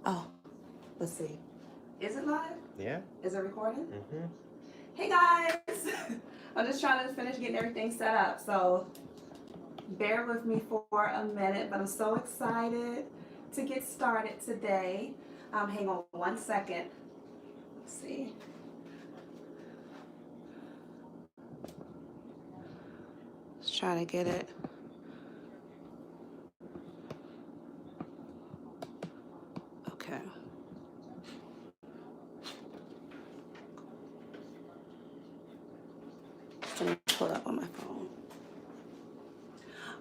Oh, let's see. Is it live? Yeah. Is it recording? Mm-hmm. Hey guys! I'm just trying to finish getting everything set up, so bear with me for a minute, but I'm so excited to get started today. Hang on one second. Let's see. Let's try to get it. Okay. Just let me pull it up on my phone.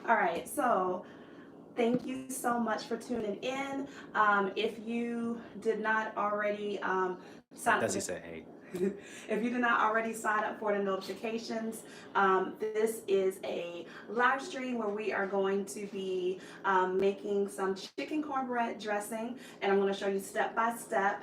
All right, so thank you so much for tuning in. If you did not already sign up Does for he the say hey? if you did not already sign up for the notifications, this is a live stream where we are going to be making some chicken cornbread dressing, and I'm going to show you step by step.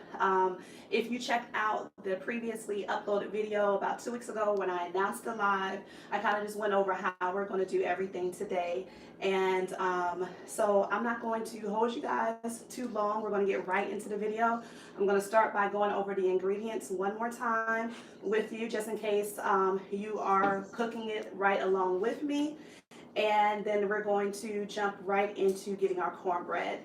If you checked out the previously uploaded video about 2 weeks ago when I announced the live, I kind of just went over how we're going to do everything today. And so I'm not going to hold you guys too long. We're going to get right into the video. I'm going to start by going over the ingredients one more time with you, just in case you are cooking it right along with me. And then we're going to jump right into getting our cornbread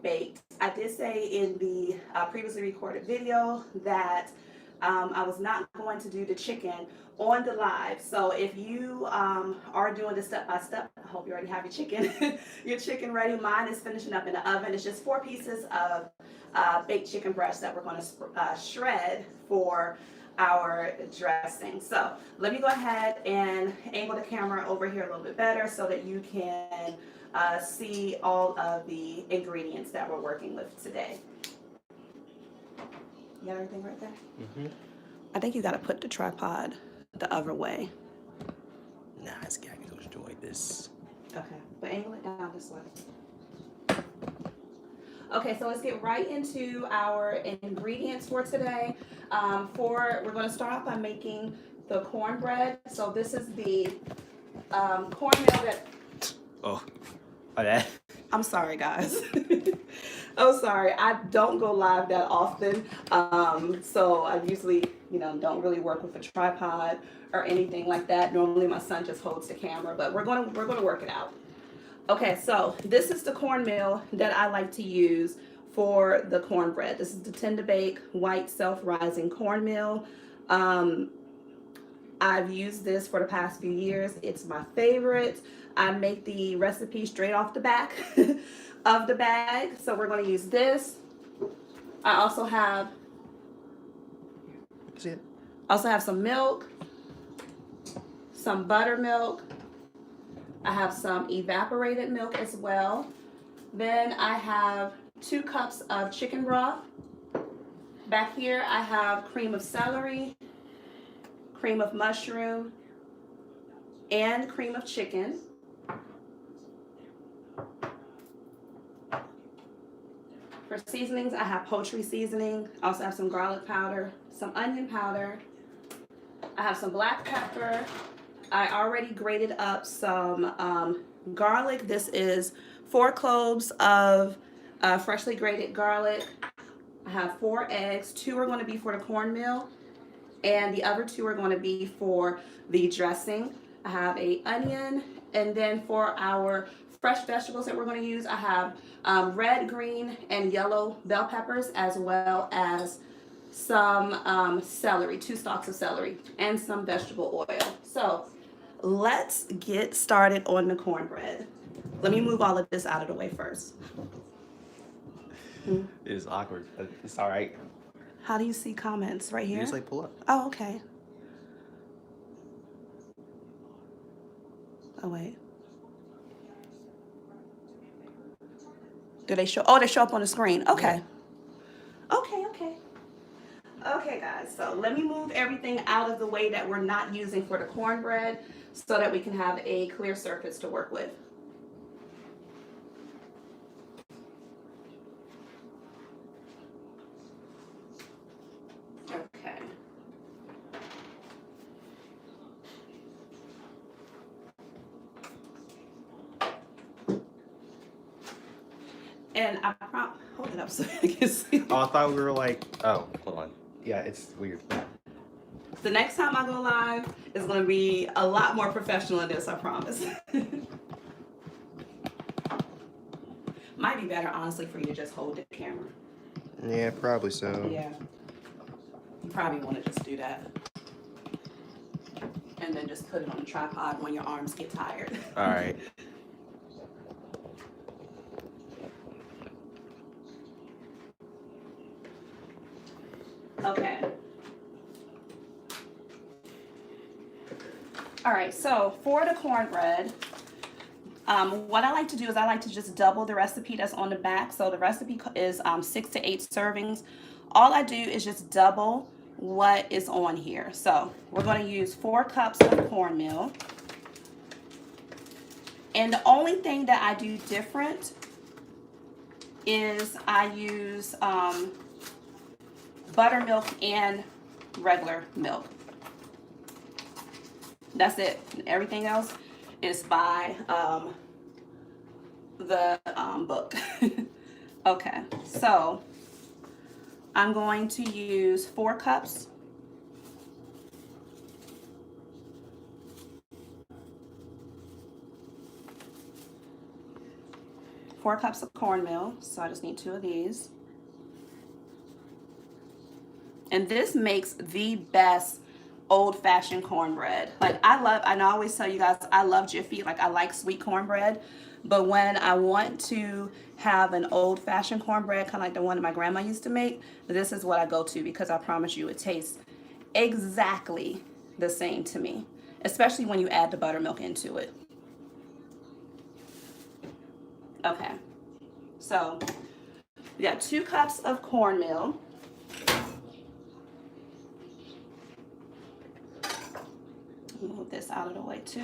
baked. I did say in the previously recorded video that I was not going to do the chicken on the live. So if you are doing the step by step, I hope you already have your chicken, your chicken ready. Mine is finishing up in the oven. It's just 4 pieces of baked chicken breast that we're going to shred for our dressing. So let me go ahead and angle the camera over here a little bit better so that you can see all of the ingredients that we're working with today. You got everything right there? Mm-hmm. I think you got to put the tripod the other way. Nah, it's got to enjoy this. Okay, but angle it down this way. Okay, so let's get right into our ingredients for today. We're going to start off by making the cornbread. So this is the cornmeal that. Oh, that. I'm sorry, guys. Oh, sorry. I don't go live that often, so I usually, don't really work with a tripod or anything like that. Normally, my son just holds the camera, but we're gonna work it out. Okay, so this is the cornmeal that I like to use for the cornbread. This is the Tender Bake White Self-Rising Cornmeal. I've used this for the past few years. It's my favorite. I make the recipe straight off the back of the bag. So we're going to use this. I also have some milk, some buttermilk. I have some evaporated milk as well. Then I have 2 cups of chicken broth. Back here I have cream of celery, cream of mushroom, and cream of chicken. For seasonings, I have poultry seasoning. I also have some garlic powder, some onion powder. I have some black pepper. I already grated up some garlic. This is 4 cloves of freshly grated garlic. I have 4 eggs. 2 are going to be for the cornmeal, and the other 2 are going to be for the dressing. I have an onion, and then for our fresh vegetables that we're going to use, I have red, green, and yellow bell peppers, as well as some celery, 2 stalks of celery, and some vegetable oil. So let's get started on the cornbread. Let me move all of this out of the way first. It is awkward, but it's all right. How do you see comments? Right here? You just pull up. Oh, okay. Oh, wait. Do they show? Oh, they show up on the screen. Okay. Yeah. Okay. Okay, guys. So let me move everything out of the way that we're not using for the cornbread so that we can have a clear surface to work with. Okay. And I hold it up so I can see. Oh, I thought we were like, oh, hold on. Yeah, it's weird. The next time I go live is going to be a lot more professional than this, I promise. Might be better, honestly, for you to just hold the camera. Yeah, probably so. Yeah. You probably want to just do that. And then just put it on the tripod when your arms get tired. All right. Okay. All right, so for the cornbread, what I like to do is I like to just double the recipe that's on the back. So the recipe is 6 to 8 servings. All I do is just double what is on here. So we're going to use 4 cups of cornmeal. And the only thing that I do different is I use buttermilk and regular milk. That's it. Everything else is by the book. Okay, so I'm going to use 4 cups. Four cups of cornmeal, so I just need 2 of these. And this makes the best old-fashioned cornbread. Like I always tell you guys, I love Jiffy, like I like sweet cornbread, but when I want to have an old-fashioned cornbread, kind of like the one that my grandma used to make, this is what I go to, because I promise you it tastes exactly the same to me, especially when you add the buttermilk into it. Okay, so we got 2 cups of cornmeal. Move this out of the way too.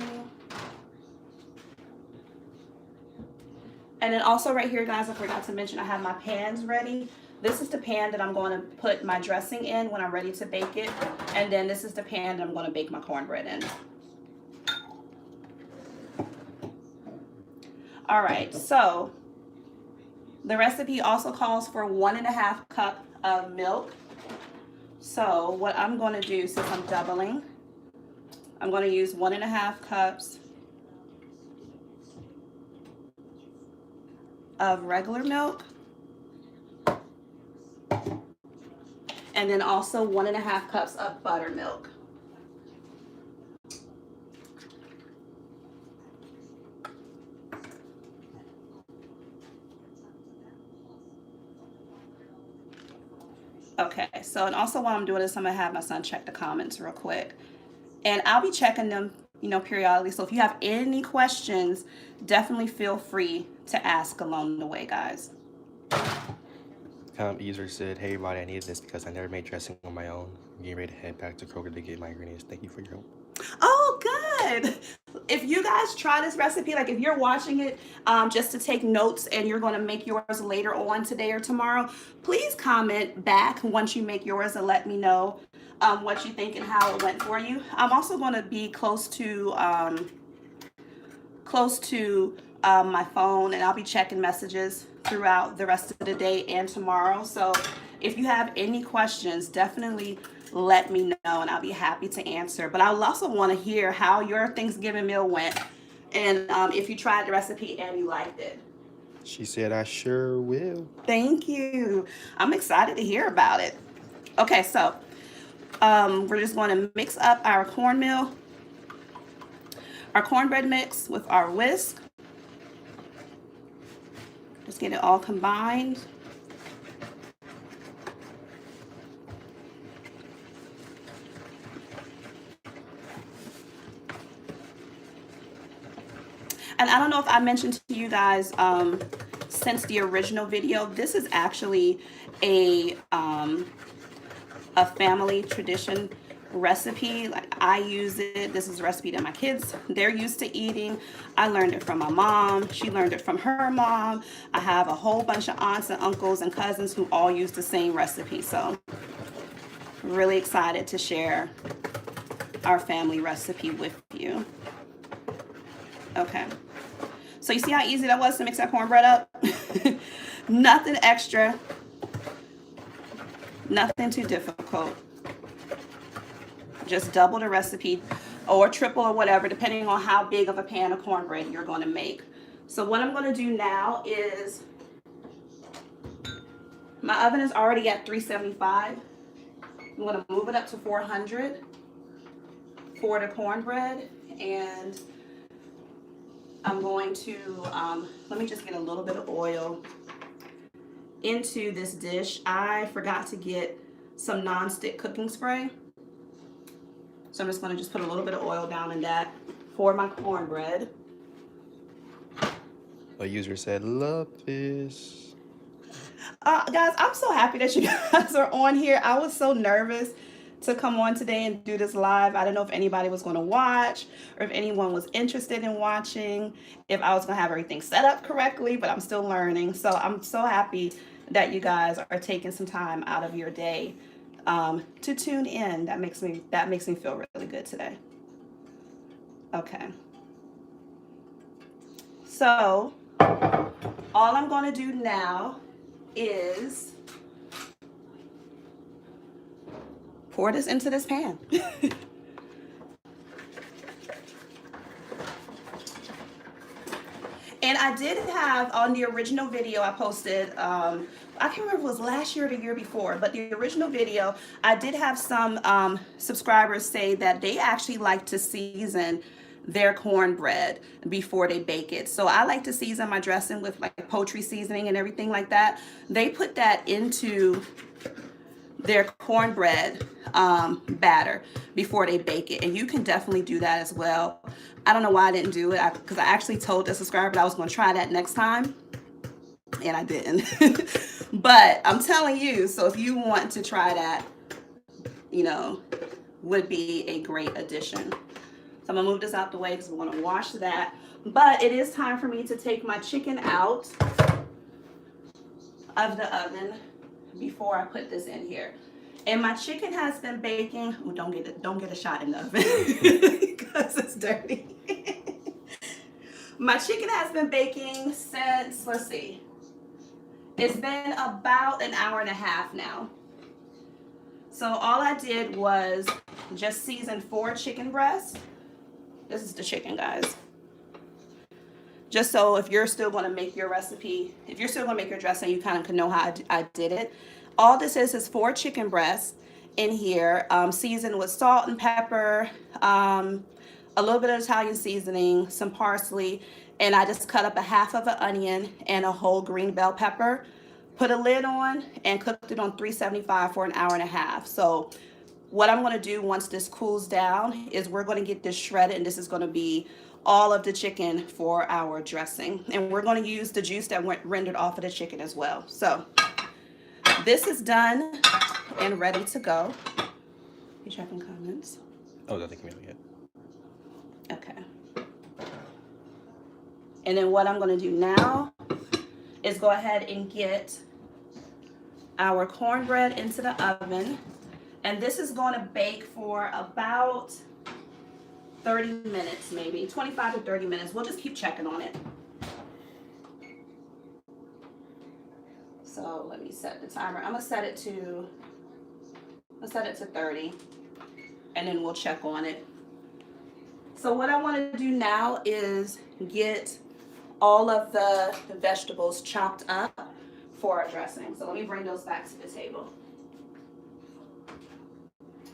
And then also right here, guys, I forgot to mention I have my pans ready. This is the pan that I'm going to put my dressing in when I'm ready to bake it. And then this is the pan that I'm going to bake my cornbread in. All right, so the recipe also calls for 1.5 cups of milk. So what I'm going to do, since I'm doubling, I'm going to use 1.5 cups of regular milk, and then also 1.5 cups of buttermilk. Okay, so and also while I'm doing this, I'm gonna have my son check the comments real quick. And I'll be checking them, periodically. So if you have any questions, definitely feel free to ask along the way, guys. User said, hey everybody, I needed this because I never made dressing on my own. I'm getting ready to head back to Kroger to get my ingredients. Thank you for your help. Oh, good. If you guys try this recipe, like if you're watching it just to take notes and you're going to make yours later on today or tomorrow, please comment back once you make yours and let me know what you think and how it went for you. I'm also going to be close to my phone, and I'll be checking messages throughout the rest of the day and tomorrow. So if you have any questions, definitely let me know and I'll be happy to answer. But I will also want to hear how your Thanksgiving meal went, and if you tried the recipe and you liked it. She said, I sure will. Thank you. I'm excited to hear about it. Okay, so we're just going to mix up our cornmeal, our cornbread mix with our whisk. Just get it all combined. And I don't know if I mentioned to you guys since the original video, this is actually a family tradition recipe. Like I use it. This is a recipe that my kids, they're used to eating. I learned it from my mom. She learned it from her mom. I have a whole bunch of aunts and uncles and cousins who all use the same recipe. So really excited to share our family recipe with you. Okay. So you see how easy that was to mix that cornbread up? Nothing extra, nothing too difficult. Just double the recipe or triple or whatever, depending on how big of a pan of cornbread you're going to make. So what I'm going to do now is, my oven is already at 375. I'm going to move it up to 400 for the cornbread, and I'm going to, let me just get a little bit of oil into this dish. I forgot to get some non-stick cooking spray. So I'm just going to just put a little bit of oil down in that for my cornbread. A user said, love this. Guys, I'm so happy that you guys are on here. I was so nervous to come on today and do this live. I didn't know if anybody was going to watch or if anyone was interested in watching, if I was going to have everything set up correctly, but I'm still learning. So I'm so happy that you guys are taking some time out of your day to tune in. That makes me feel really good today. Okay. So all I'm going to do now is pour this into this pan. And I did have on the original video I posted, I can't remember if it was last year or the year before, but the original video, I did have some subscribers say that they actually like to season their cornbread before they bake it. So I like to season my dressing with like poultry seasoning and everything like that. They put that into their cornbread batter before they bake it, and you can definitely do that as well. I don't know why I didn't do it, because I actually told the subscriber that I was going to try that next time, and I didn't. But I'm telling you, so if you want to try that, you know, would be a great addition. So I'm gonna move this out the way because we're gonna wash that. But it is time for me to take my chicken out of the oven before I put this in here. And my chicken has been baking. Ooh, don't get a shot in the oven because it's dirty. My chicken has been baking since, let's see, it's been about an hour and a half now. So all I did was just season 4 chicken breasts. This is the chicken, guys. Just so if you're still going to make your recipe, if you're still going to make your dressing, you kind of can know how I did it. All this is 4 chicken breasts in here, seasoned with salt and pepper, a little bit of Italian seasoning, some parsley, and I just cut up a half of an onion and a whole green bell pepper, put a lid on, and cooked it on 375 for an hour and a half. So what I'm going to do once this cools down is we're going to get this shredded, and this is going to be all of the chicken for our dressing. And we're going to use the juice that went rendered off of the chicken as well. So this is done and ready to go. You checking comments? Oh, nothing came out yet. Okay. And then what I'm going to do now is go ahead and get our cornbread into the oven. And this is going to bake for about 30 minutes, maybe 25 to 30 minutes. We'll just keep checking on it. So let me set the timer. I'm gonna set it to 30, and then we'll check on it. So what I want to do now is get all of the vegetables chopped up for our dressing. So let me bring those back to the table,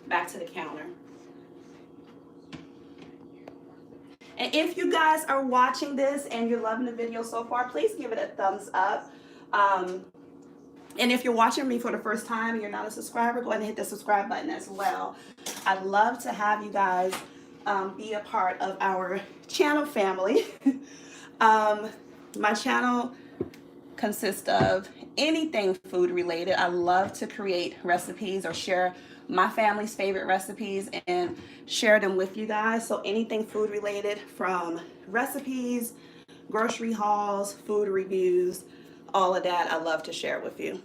back to the counter. And if you guys are watching this and you're loving the video so far, please give it a thumbs up. And if you're watching me for the first time and you're not a subscriber, go ahead and hit the subscribe button as well. I'd love to have you guys be a part of our channel family. My channel consists of anything food related. I love to create recipes or share my family's favorite recipes and share them with you guys. So anything food related, from recipes, grocery hauls, food reviews, all of that, I love to share with you.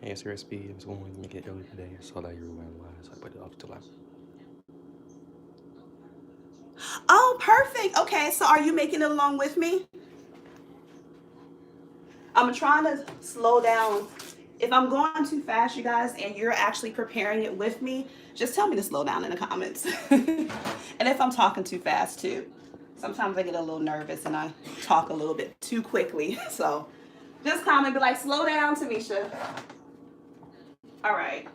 Hey, it's a recipe. I was going to make it earlier today. I saw that you were wearing wine, so I put it off to last. Oh, perfect. Okay, so are you making it along with me? I'm trying to slow down. If I'm going too fast, you guys, and you're actually preparing it with me, just tell me to slow down in the comments. And if I'm talking too fast too. Sometimes I get a little nervous and I talk a little bit too quickly. So just comment, be like, slow down, Tamisha. All right.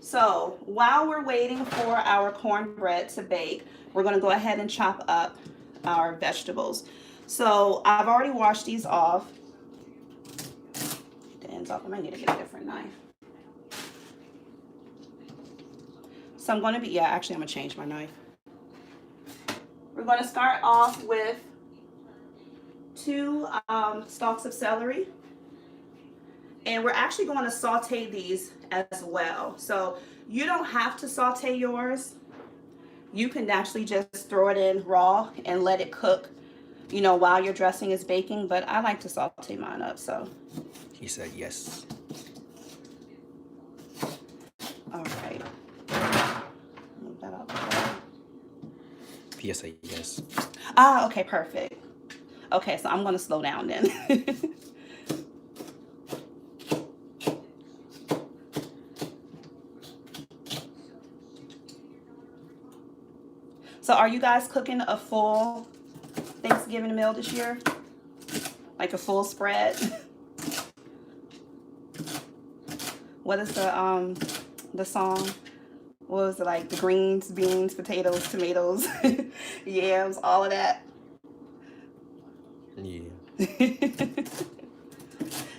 So while we're waiting for our cornbread to bake, we're going to go ahead and chop up our vegetables. So I've already washed these off. The ends off. I might need to get a different knife. So I'm going to be, actually I'm going to change my knife. We're going to start off with 2 stalks of celery. And we're actually going to saute these as well. So you don't have to saute yours. You can actually just throw it in raw and let it cook, you know, while your dressing is baking. But I like to saute mine up, so. He said yes. All right. Move that out the way. He said yes. Ah, okay, perfect. Okay, so I'm going to slow down then. So are you guys cooking a full Thanksgiving meal this year? Like a full spread? What is the song? What was it, like the greens, beans, potatoes, tomatoes, yams, all of that? Yeah.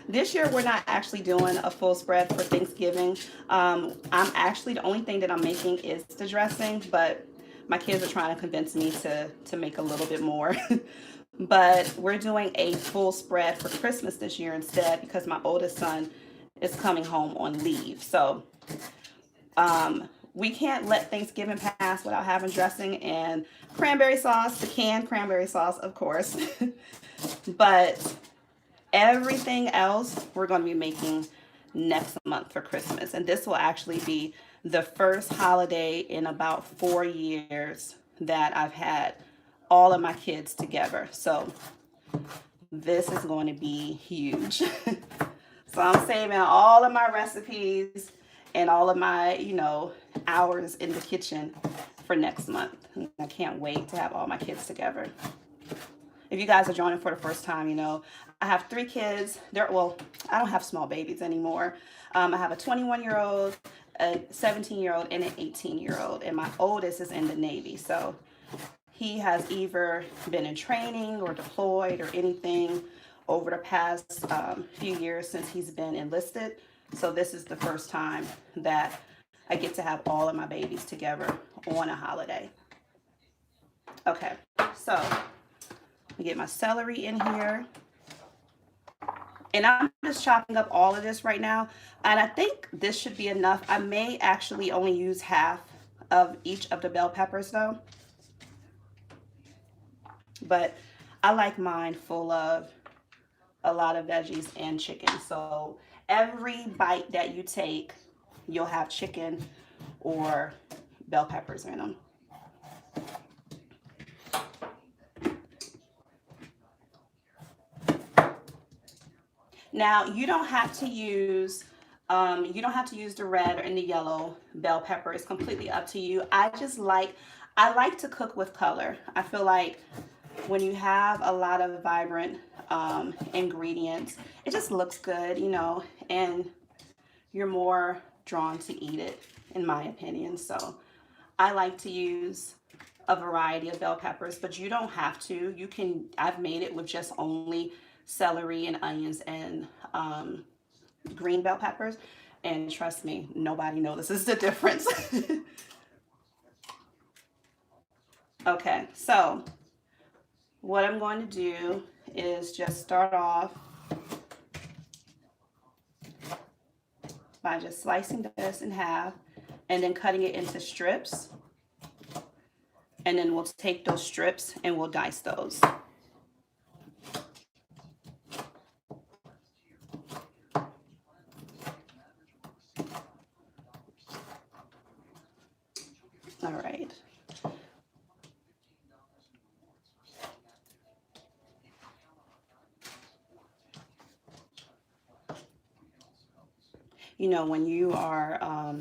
This year we're not actually doing a full spread for Thanksgiving. I'm actually, the only thing that I'm making is the dressing, but my kids are trying to convince me to make a little bit more. But we're doing a full spread for Christmas this year instead because my oldest son is coming home on leave. So we can't let Thanksgiving pass without having dressing and cranberry sauce, the canned cranberry sauce, of course. But everything else we're going to be making next month for Christmas. And this will actually be the first holiday in about 4 years that I've had all of my kids together. So this is going to be huge. So I'm saving all of my recipes and all of my, you know, hours in the kitchen for next month. I can't wait to have all my kids together. If you guys are joining for the first time, you know, I have 3 kids. Well, I don't have small babies anymore. I have a 21-year-old, a 17-year-old, and an 18-year-old. And my oldest is in the Navy. So he has either been in training or deployed or anything over the past few years since he's been enlisted. So this is the first time that I get to have all of my babies together on a holiday. Okay, so I get my celery in here. And I'm just chopping up all of this right now. And I think this should be enough. I may actually only use half of each of the bell peppers though. But I like mine full of a lot of veggies and chicken. So every bite that you take, you'll have chicken or bell peppers in them. Now you don't have to use the red and the yellow bell pepper. It's completely up to you. I like to cook with color. I feel like when you have a lot of vibrant ingredients, it just looks good, you know, and you're more drawn to eat it, in my opinion. So I like to use a variety of bell peppers, but you don't have to. You can, I've made it with just only celery and onions and green bell peppers, and trust me, nobody notices the difference. Okay, so what I'm going to do is just start off by just slicing this in half and then cutting it into strips. And then we'll take those strips and we'll dice those. All right. when you are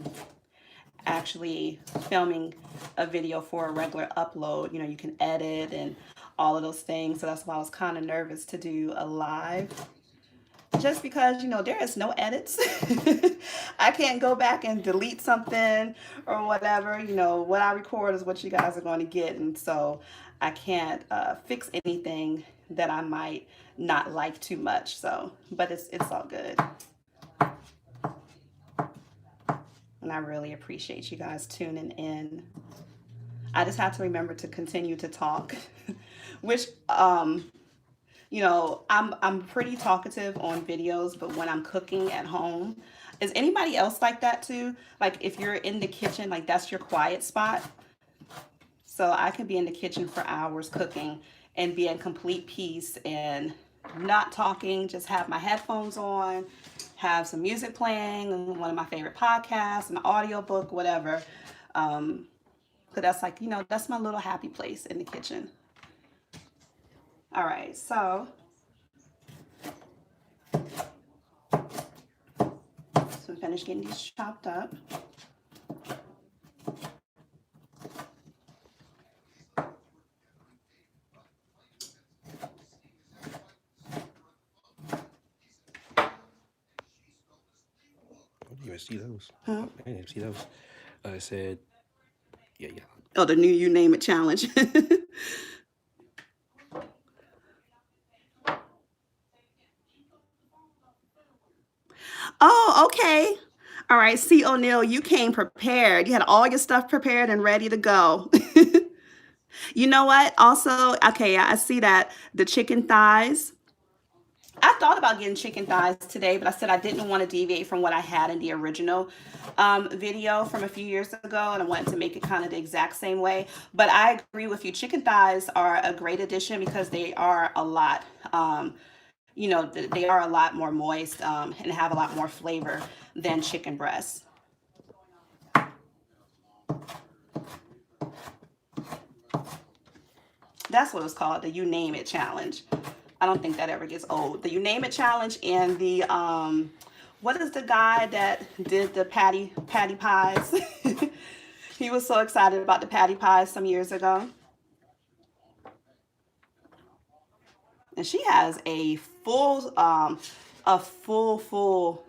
actually filming a video for a regular upload, you can edit and all of those things. So that's why I was kind of nervous to do a live, just because there is no edits. I can't go back and delete something or whatever. What I record is what you guys are going to get, and so I can't fix anything that I might not like too much. So, but it's all good, and I really appreciate you guys tuning in. I just have to remember to continue to talk, which I'm pretty talkative on videos, but when I'm cooking at home, is anybody else like that too? Like if you're in the kitchen, like that's your quiet spot. So I can be in the kitchen for hours cooking and be in complete peace and not talking, just have my headphones on, have some music playing, one of my favorite podcasts, an audiobook, whatever. But that's like, that's my little happy place in the kitchen. All right, so finish getting these chopped up. I didn't even see those. Huh? I didn't even see those. I said, yeah. Oh, the new You Name It challenge. Oh, okay. All right, C. O'Neill, you came prepared. You had all your stuff prepared and ready to go. You know what? Also, okay, I see that the chicken thighs. I thought about getting chicken thighs today, but I said I didn't want to deviate from what I had in the original video from a few years ago, and I wanted to make it kind of the exact same way. But I agree with you. Chicken thighs are a great addition because they are a lot, they are a lot more moist and have a lot more flavor than chicken breasts. That's what it's called, the You Name It challenge. I don't think that ever gets old. The You Name It challenge and the what is the guy that did the patty pies? He was so excited about the patty pies some years ago. And she has a full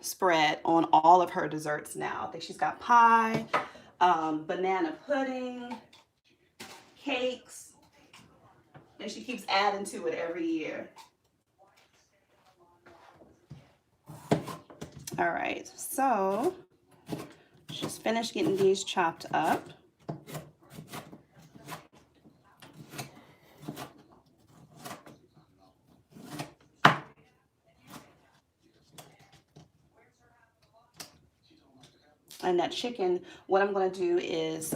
spread on all of her desserts now. I think she's got pie, banana pudding, cakes, and she keeps adding to it every year. All right, so she's finished getting these chopped up. And that chicken, what I'm going to do is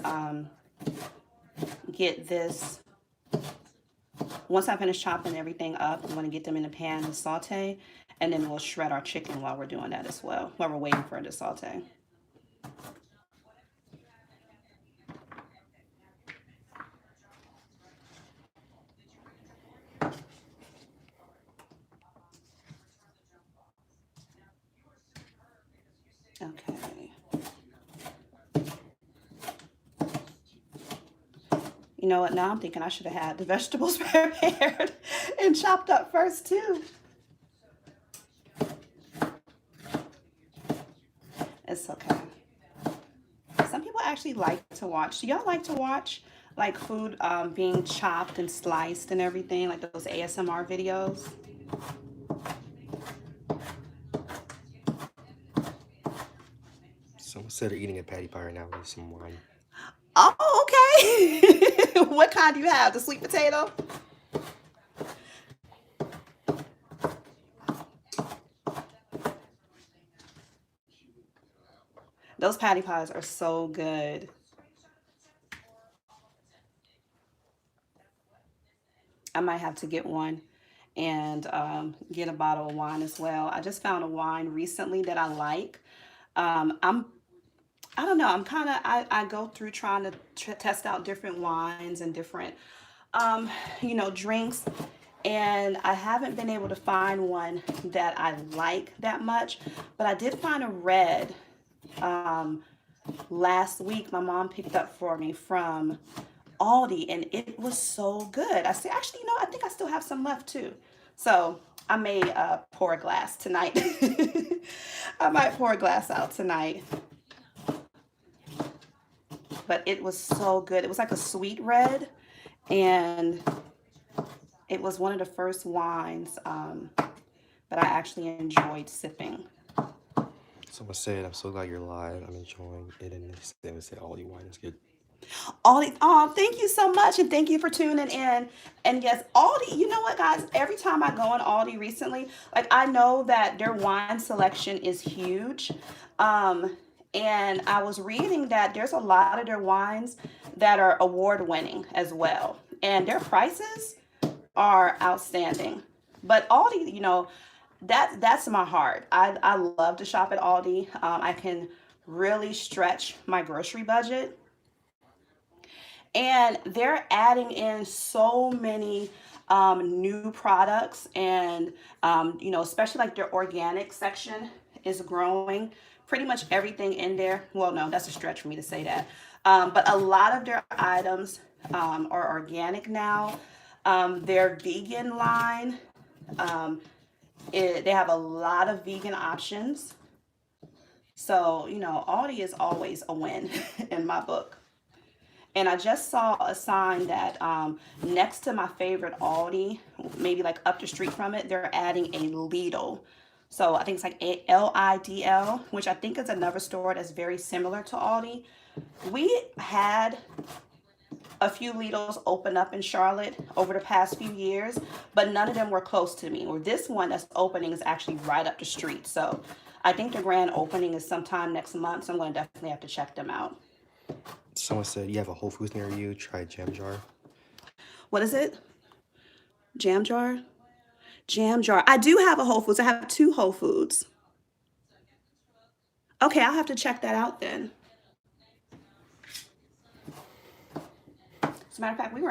get this, once I finish chopping everything up, I'm going to get them in a pan to saute, and then we'll shred our chicken while we're doing that as well, while we're waiting for it to saute. Okay. You know what? Now I'm thinking I should have had the vegetables prepared and chopped up first too. It's okay. Some people actually like to watch. Do y'all like to watch like food being chopped and sliced and everything, like those ASMR videos? So instead of eating a patty pie right now, with some wine. Oh, okay. What kind do you have? The sweet potato? Those patty pies are so good. I might have to get one and get a bottle of wine as well. I just found a wine recently that I like. I don't know. I'm kind of, I go through trying to test out different wines and different, drinks. and I haven't been able to find one that I like that much, but I did find a red last week. My mom picked up for me from Aldi, and it was so good. I said, actually, I think I still have some left too. So I may pour a glass tonight. I might pour a glass out tonight. But it was so good. It was like a sweet red, and it was one of the first wines that I actually enjoyed sipping. Someone said, I'm so glad you're live. I'm enjoying it. And they said, all you wine is good. Aldi, oh, thank you so much, and thank you for tuning in. And yes, Aldi, you know what, guys? Every time I go on Aldi recently, like I know that their wine selection is huge. And I was reading that there's a lot of their wines that are award winning as well. And their prices are outstanding. But Aldi, that's my heart. I love to shop at Aldi. I can really stretch my grocery budget. And they're adding in so many new products, and especially like their organic section is growing. Pretty much everything in there. Well, no, that's a stretch for me to say that. But a lot of their items are organic now. Their vegan line, they have a lot of vegan options. So, Aldi is always a win in my book. And I just saw a sign that next to my favorite Aldi, maybe like up the street from it, they're adding a Lidl. So I think it's like Lidl, which I think is another store that's very similar to Aldi. We had a few Lidls open up in Charlotte over the past few years, but none of them were close to me. Or this one that's opening is actually right up the street. So I think the grand opening is sometime next month. So I'm going to definitely have to check them out. Someone said, you have a Whole Foods near you. Try Jam Jar. What is it? Jam Jar? Jam Jar. I do have a Whole Foods. I have 2 Whole Foods. Okay, I'll have to check that out then. As a matter of fact, we were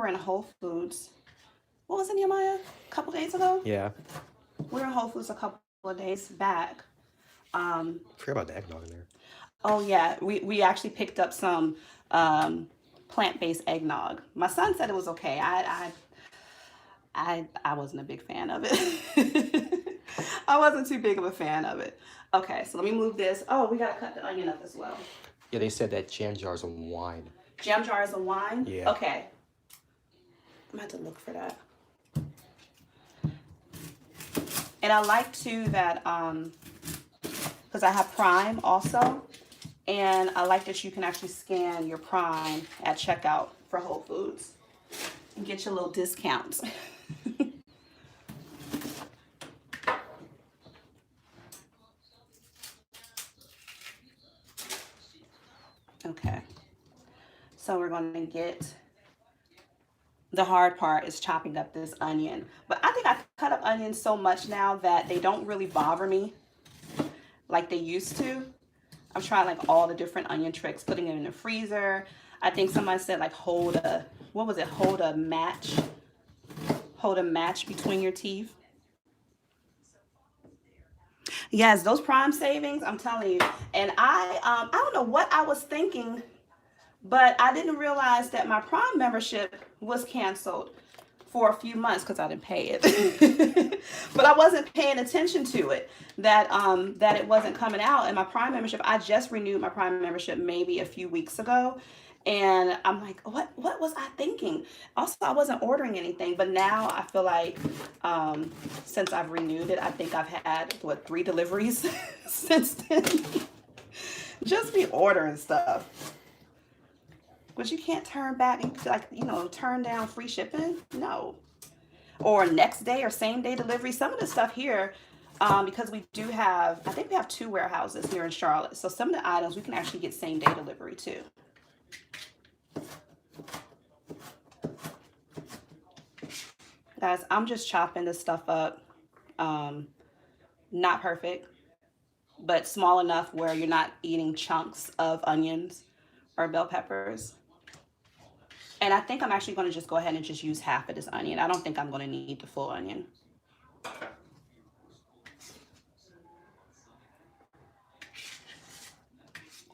in Whole Foods. What was it, Nehemiah? A couple days ago? Yeah. We were in Whole Foods a couple of days back. I forgot about the eggnog in there. Oh yeah, we actually picked up some plant-based eggnog. My son said it was okay. I wasn't a big fan of it. I wasn't too big of a fan of it. Okay, so let me move this. Oh, we gotta cut the onion up as well. Yeah, they said that Jam Jar is a wine. Jam Jar is a wine? Yeah. Okay. I'm gonna have to look for that. And I like too that because I have Prime also, and I like that you can actually scan your Prime at checkout for Whole Foods and get your little discounts. Okay, so we're going to get, the hard part is chopping up this onion. But I think I cut up onions so much now that they don't really bother me like they used to. I'm trying like all the different onion tricks, putting it in the freezer. I think somebody said like hold a match between your teeth. Yes, those Prime savings, I'm telling you. And I don't know what I was thinking, but I didn't realize that my Prime membership was canceled for a few months because I didn't pay it. But I wasn't paying attention to it, that it wasn't coming out. And my Prime membership, I just renewed my Prime membership maybe a few weeks ago. And I'm like, what was I thinking? Also, I wasn't ordering anything, but now I feel like since I've renewed it, I think I've had, 3 deliveries since then. Just be ordering stuff. But you can't turn back, turn down free shipping? No. Or next day or same day delivery. Some of the stuff here, because we do have, I think we have 2 warehouses here in Charlotte. So some of the items we can actually get same day delivery too. Guys, I'm just chopping this stuff up. Not perfect, but small enough where you're not eating chunks of onions or bell peppers. And I think I'm actually going to just go ahead and just use half of this onion. I don't think I'm going to need the full onion.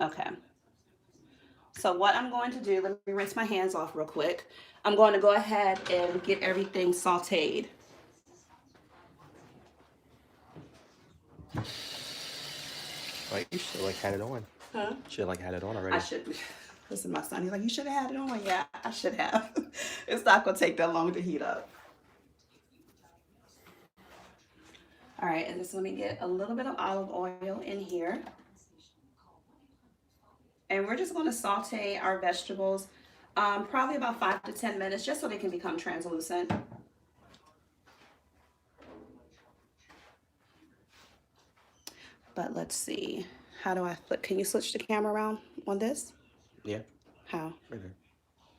Okay. So what I'm going to do, let me rinse my hands off real quick. I'm going to go ahead and get everything sauteed. Like, you should like had it on. Huh? You should like had it on already. I should. Listen, my son, he's like, you should have had it on. Yeah, I should have. It's not going to take that long to heat up. All right, and just let me get a little bit of olive oil in here. And we're just going to saute our vegetables probably about 5 to 10 minutes just so they can become translucent. But let's see. How do I flip? Can you switch the camera around on this? Yeah. How? Right there.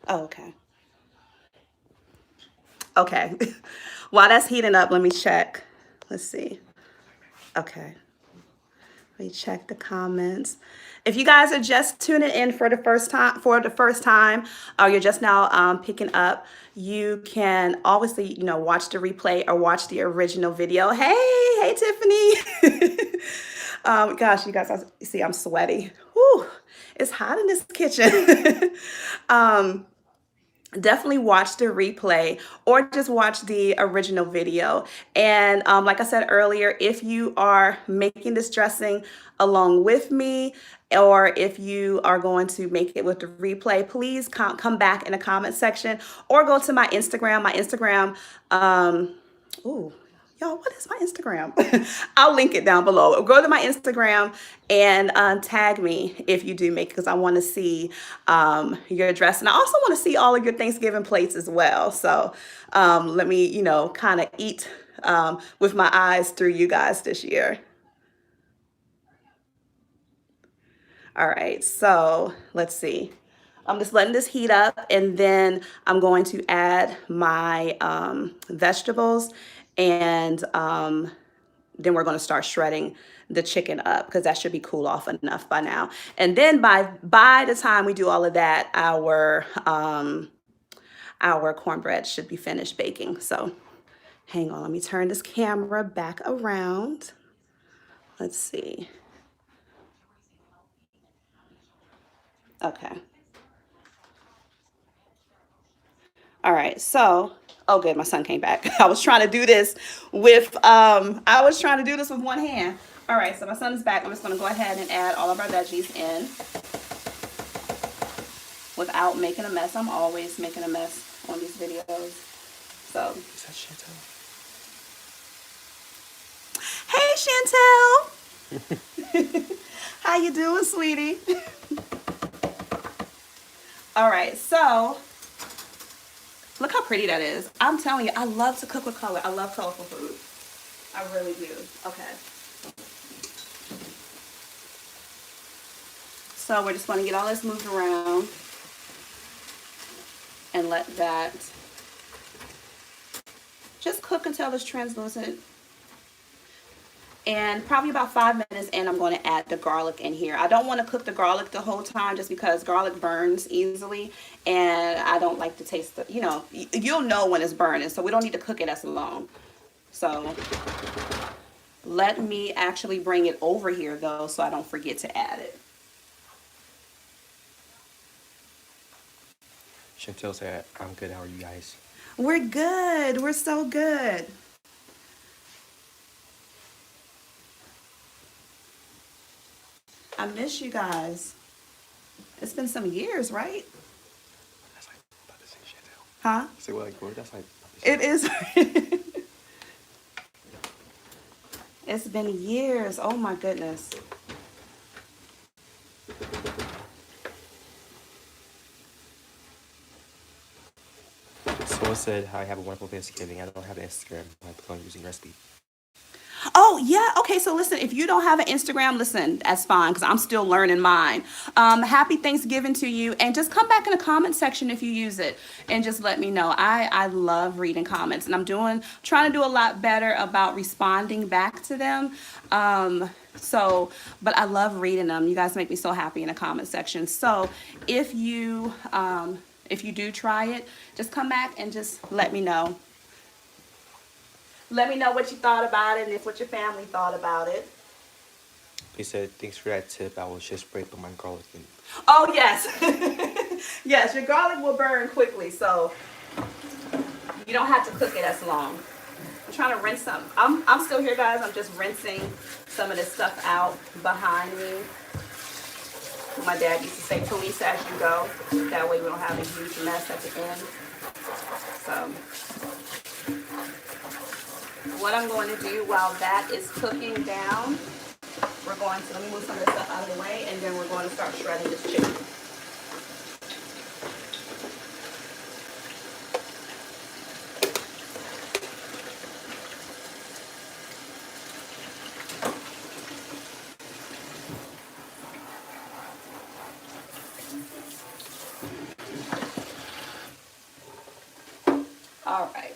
Oh, okay. Okay. While that's heating up, let me check. Let's see. Okay. Let me check the comments. If you guys are just tuning in for the first time, or you're just now picking up, you can obviously, watch the replay or watch the original video. Hey, Tiffany. Gosh, you guys, see, I'm sweaty. Whew, it's hot in this kitchen. Definitely watch the replay or just watch the original video. And like I said earlier, if you are making this dressing along with me, or if you are going to make it with the replay, please come back in the comment section or go to my Instagram. My Instagram, ooh, y'all, what is my Instagram? I'll link it down below. Go to my Instagram and tag me if you do make it, because I want to see your dress. And I also want to see all of your Thanksgiving plates as well. So let me, kind of eat with my eyes through you guys this year. All right, so let's see. I'm just letting this heat up, and then I'm going to add my vegetables, and then we're going to start shredding the chicken up, because that should be cool off enough by now. And then by the time we do all of that, our cornbread should be finished baking. So hang on, let me turn this camera back around. Let's see. Okay. All right, so, oh good, my son came back. I was trying to do this with one hand. All right, so my son is back. I'm just gonna go ahead and add all of our veggies in without making a mess. I'm always making a mess on these videos. So. Is that Chantel? Hey, Chantel. How you doing, sweetie? All right, so look how pretty that is. I'm telling you, I love to cook with color. I love colorful food. I really do. Okay. So we're just going to get all this moved around and let that just cook until it's translucent. And probably about 5 minutes in, I'm going to add the garlic in here. I don't want to cook the garlic the whole time just because garlic burns easily. And I don't like to taste the, you'll know when it's burning. So we don't need to cook it as long. So let me actually bring it over here though, so I don't forget to add it. Chantel said, I'm good. How are you guys? We're good. We're so good. I miss you guys. It's been some years, right? That's like about to say Chantel. Huh? Say what, like, that's like. It is. It's been years. Oh my goodness. Someone said, hi, have a wonderful Thanksgiving. I don't have an Instagram. I plan on using recipe. Oh, yeah. Okay, so listen, if you don't have an Instagram, listen, that's fine, because I'm still learning mine. Happy Thanksgiving to you. And just come back in the comment section if you use it and just let me know. I love reading comments, and I'm trying to do a lot better about responding back to them. But I love reading them. You guys make me so happy in the comment section. So if you if you do try it, just come back and just let me know. Let me know what you thought about it and if what your family thought about it. They said, thanks for that tip. I will just spray put my garlic in. Oh, yes. Yes, your garlic will burn quickly, so you don't have to cook it as long. I'm trying to rinse some. I'm still here, guys. I'm just rinsing some of this stuff out behind me. My dad used to say, police as you go. That way we don't have a huge mess at the end. So what I'm going to do while that is cooking down, we're going to, let me move some of this stuff out of the way, and then we're going to start shredding this chicken. All right.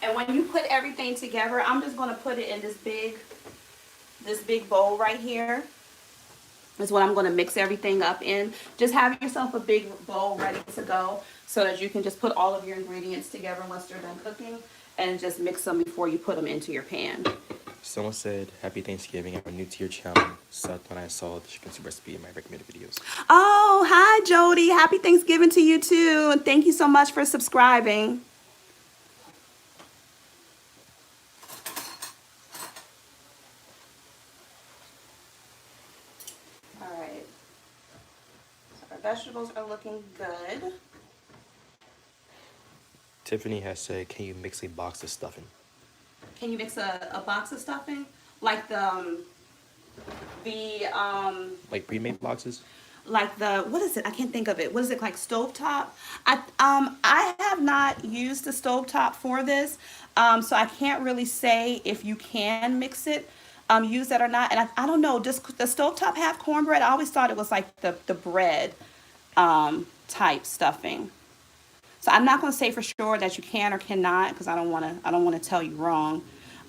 And when you put everything together, I'm just going to put it in this big bowl right here. Is what I'm going to mix everything up in. Just have yourself a big bowl ready to go so that you can just put all of your ingredients together once they're done cooking and just mix them before you put them into your pan. Someone said, Happy Thanksgiving. I'm new to your channel. Sucked when I saw the chicken soup recipe in my recommended videos. Oh, hi, Jody. Happy Thanksgiving to you, too. And thank you so much for subscribing. All right. So our vegetables are looking good. Tiffany has said, can you mix a box of stuffing? Can you mix a box of stuffing? Like Like pre-made boxes? like the, what is it? I can't think of it. What is it, like stovetop? I have not used the stovetop for this, so I can't really say if you can mix it, use that or not. And I don't know, does the stovetop have cornbread? I always thought it was like the bread type stuffing. So I'm not going to say for sure that you can or cannot, because I don't want to tell you wrong.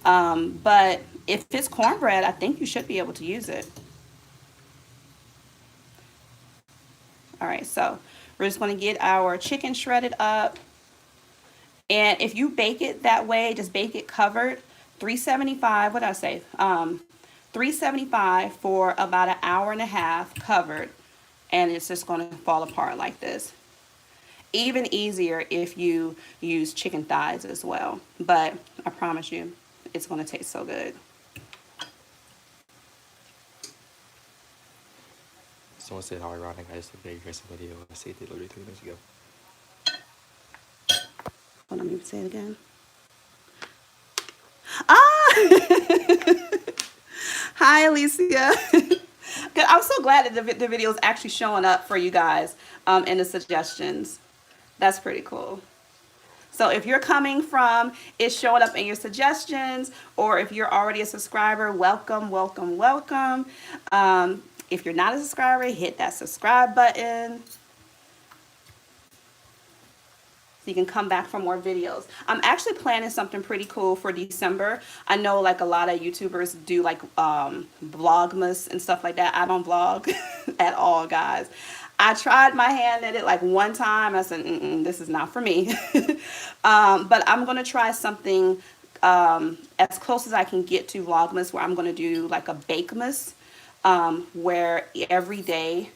But if it's cornbread, I think you should be able to use it. All right, so we're just going to get our chicken shredded up. And if you bake it that way, just bake it covered, 375, what did I say? 375 for about an hour and a half covered. And it's just going to fall apart like this. Even easier if you use chicken thighs as well. But I promise you, it's going to taste so good. Someone said, how ironic. I just looked at your recent video. I saved it literally 3 minutes ago. Hold on, let me say it again. Ah! Hi, Alicia. Good. I'm so glad that the video is actually showing up for you guys in the suggestions. That's pretty cool. So if you're coming from it's showing up in your suggestions, or if you're already a subscriber, welcome, welcome, welcome. If you're not a subscriber, hit that subscribe button so you can come back for more videos. I'm actually planning something pretty cool for December. I know like a lot of YouTubers do like vlogmas and stuff like that. I don't vlog at all, guys. I tried my hand at it like one time. I said, this is not for me. But I'm going to try something as close as I can get to vlogmas, where I'm going to do like a bakemas, where every day,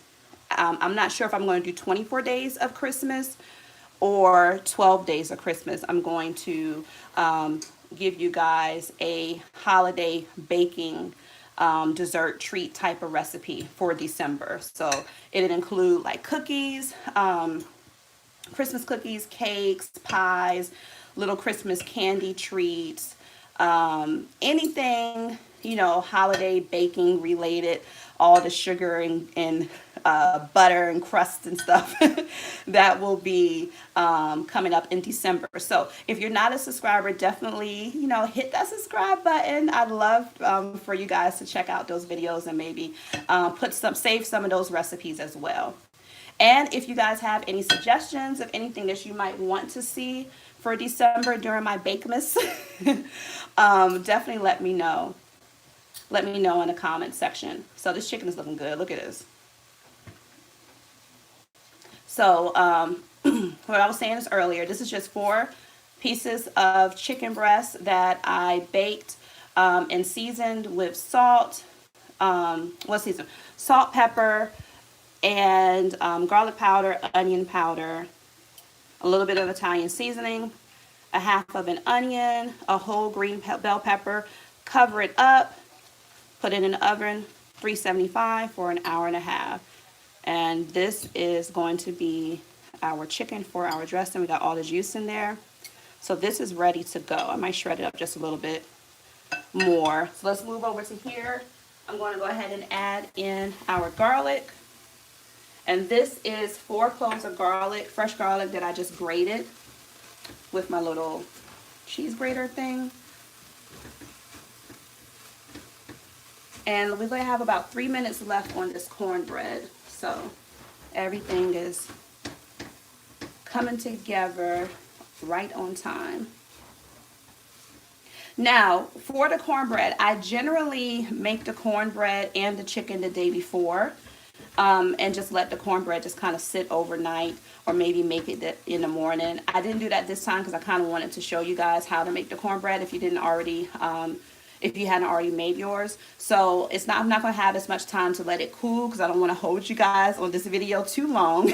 I'm not sure if I'm going to do 24 days of Christmas or 12 days of Christmas. I'm going to give you guys a holiday baking dessert treat type of recipe for December. So it'll include like cookies, Christmas cookies, cakes, pies, little Christmas candy treats, anything, you know, holiday baking related, all the sugar and butter and crust and stuff that will be coming up in December. So if you're not a subscriber, definitely, you know, hit that subscribe button. I'd love for you guys to check out those videos and maybe save some of those recipes as well. And if you guys have any suggestions of anything that you might want to see for December during my Bakemas, definitely let me know. let me know in the comment section. So this chicken is looking good. Look at this. So what I was saying is earlier, this is just 4 pieces of chicken breast that I baked and seasoned with salt. Salt, pepper, and garlic powder, onion powder, a little bit of Italian seasoning, a half of an onion, a whole green bell pepper. Cover it up, put it in the oven, 375 for an hour and a half. And this is going to be our chicken for our dressing. We got all the juice in there. So this is ready to go. I might shred it up just a little bit more. So let's move over to here. I'm going to go ahead and add in our garlic. And this is 4 cloves of garlic, fresh garlic that I just grated with my little cheese grater thing. And we're going to have about 3 minutes left on this cornbread. So everything is coming together right on time. Now, for the cornbread, I generally make the cornbread and the chicken the day before and just let the cornbread just kind of sit overnight, or maybe make it in the morning. I didn't do that this time because I kind of wanted to show you guys how to make the cornbread if you didn't already if you hadn't already made yours. So I'm not going to have as much time to let it cool because I don't want to hold you guys on this video too long.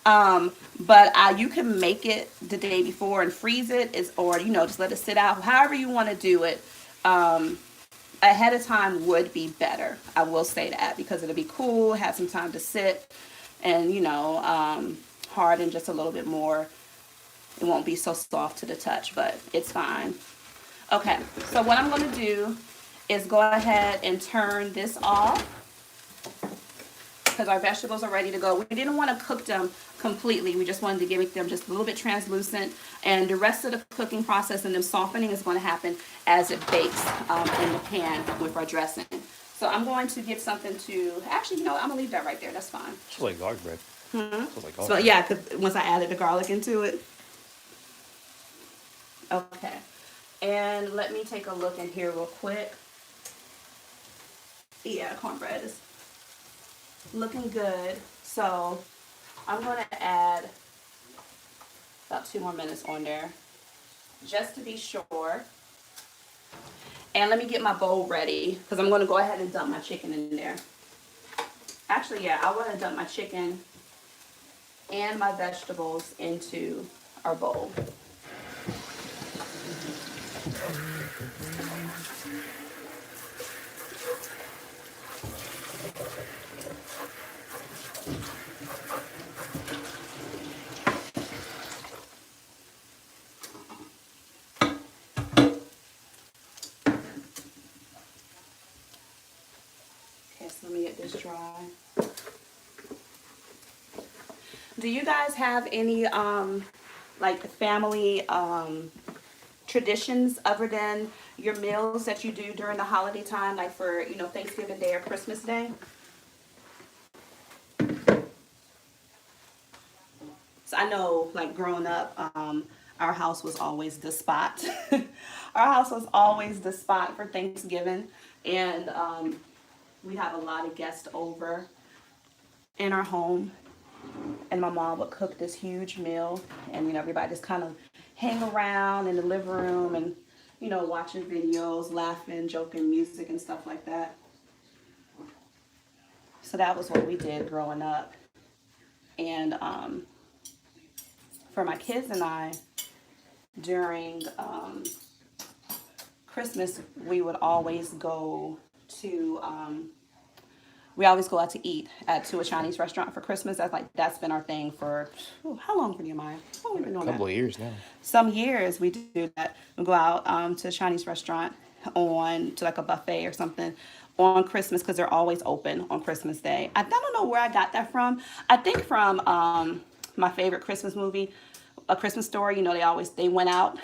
But you can make it the day before and freeze it, or just let it sit out. However you want to do it, ahead of time would be better. I will say that, because it'll be cool, have some time to sit, and harden just a little bit more. It won't be so soft to the touch, but it's fine. Okay, so what I'm going to do is go ahead and turn this off, because our vegetables are ready to go. We didn't want to cook them completely. We just wanted to give them just a little bit translucent, and the rest of the cooking process and them softening is going to happen as it bakes in the pan with our dressing. So I'm going to give something to, actually, I'm going to leave that right there. That's fine. It's like garlic bread. So yeah, because once I added the garlic into it. Okay. And let me take a look in here real quick. Yeah, cornbread is looking good. So I'm going to add about 2 more minutes on there, just to be sure. And let me get my bowl ready, because I'm going to go ahead and dump my chicken in there. Actually, yeah, I want to dump my chicken and my vegetables into our bowl. Okay, so let me get this dry. Do you guys have any like family traditions other than your meals that you do during the holiday time, like for Thanksgiving Day or Christmas Day? So I know, like, growing up, our house was always the spot. Our house was always the spot for Thanksgiving, and we have a lot of guests over in our home, and my mom would cook this huge meal, and everybody just kind of hang around in the living room and watching videos, laughing, joking, music and stuff like that. So that was what we did growing up. And for my kids and I, during Christmas, we would always go to we always go out to eat to a Chinese restaurant for Christmas. That's been our thing for, how long for you, Maya? How long have we been doing that? A couple of years now. Some years we do that. We go out to a Chinese restaurant to like a buffet or something on Christmas, because they're always open on Christmas Day. I don't know where I got that from. I think from my favorite Christmas movie, A Christmas Story. They went out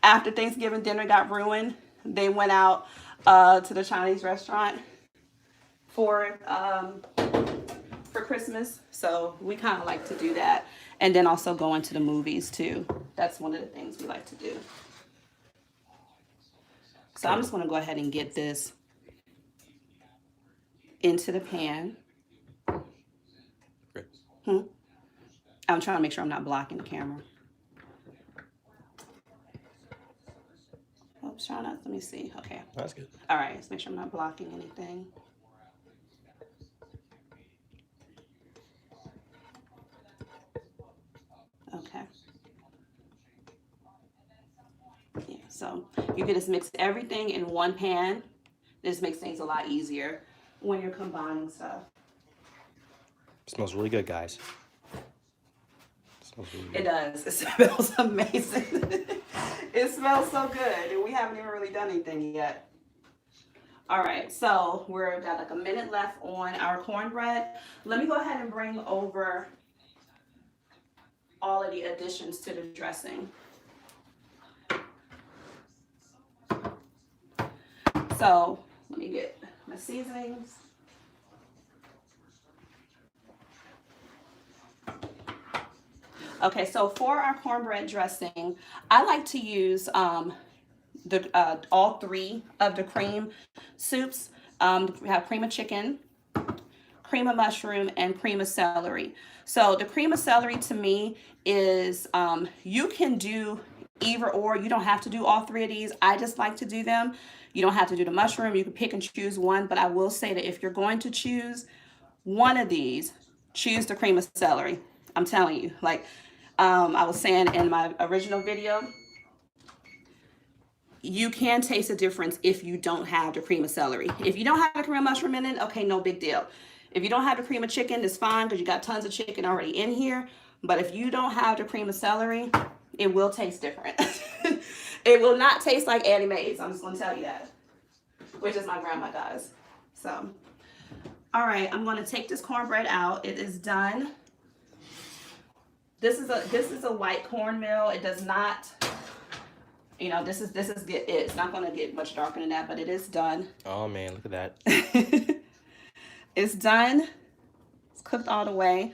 after Thanksgiving dinner got ruined. They went out to the Chinese restaurant for Christmas. So we kind of like to do that, and then also go into the movies too. That's one of the things we like to do. So I'm just going to go ahead and get this into the pan. Great. I'm trying to make sure I'm not blocking the camera. Oops, try not. Let me see. Okay. That's good. All right. Let's make sure I'm not blocking anything. Okay. Yeah. So you can just mix everything in one pan. This makes things a lot easier when you're combining stuff. It smells really good, guys. It smells really good. It does. It smells amazing. It smells so good, and we haven't even really done anything yet. All right, so we've got like a minute left on our cornbread. Let me go ahead and bring over all of the additions to the dressing. So let me get my seasonings. Okay, so for our cornbread dressing, I like to use all three of the cream soups. We have cream of chicken, cream of mushroom, and cream of celery. So the cream of celery to me is, you can do either or. You don't have to do all three of these. I just like to do them. You don't have to do the mushroom. You can pick and choose one, but I will say that if you're going to choose one of these, choose the cream of celery. I'm telling you, like I was saying in my original video, you can taste a difference if you don't have the cream of celery. If you don't have the cream of mushroom in it, okay, no big deal. If you don't have the cream of chicken, it's fine because you got tons of chicken already in here. But if you don't have the cream of celery, it will taste different. It will not taste like Annie Mae's. I'm just going to tell you that, which is my grandma does. So, all right, I'm going to take this cornbread out. It is done. This is a white cornmeal. It does not, you know, this is it. It's not going to get much darker than that, but it is done. Oh man, look at that. It's done. It's cooked all the way.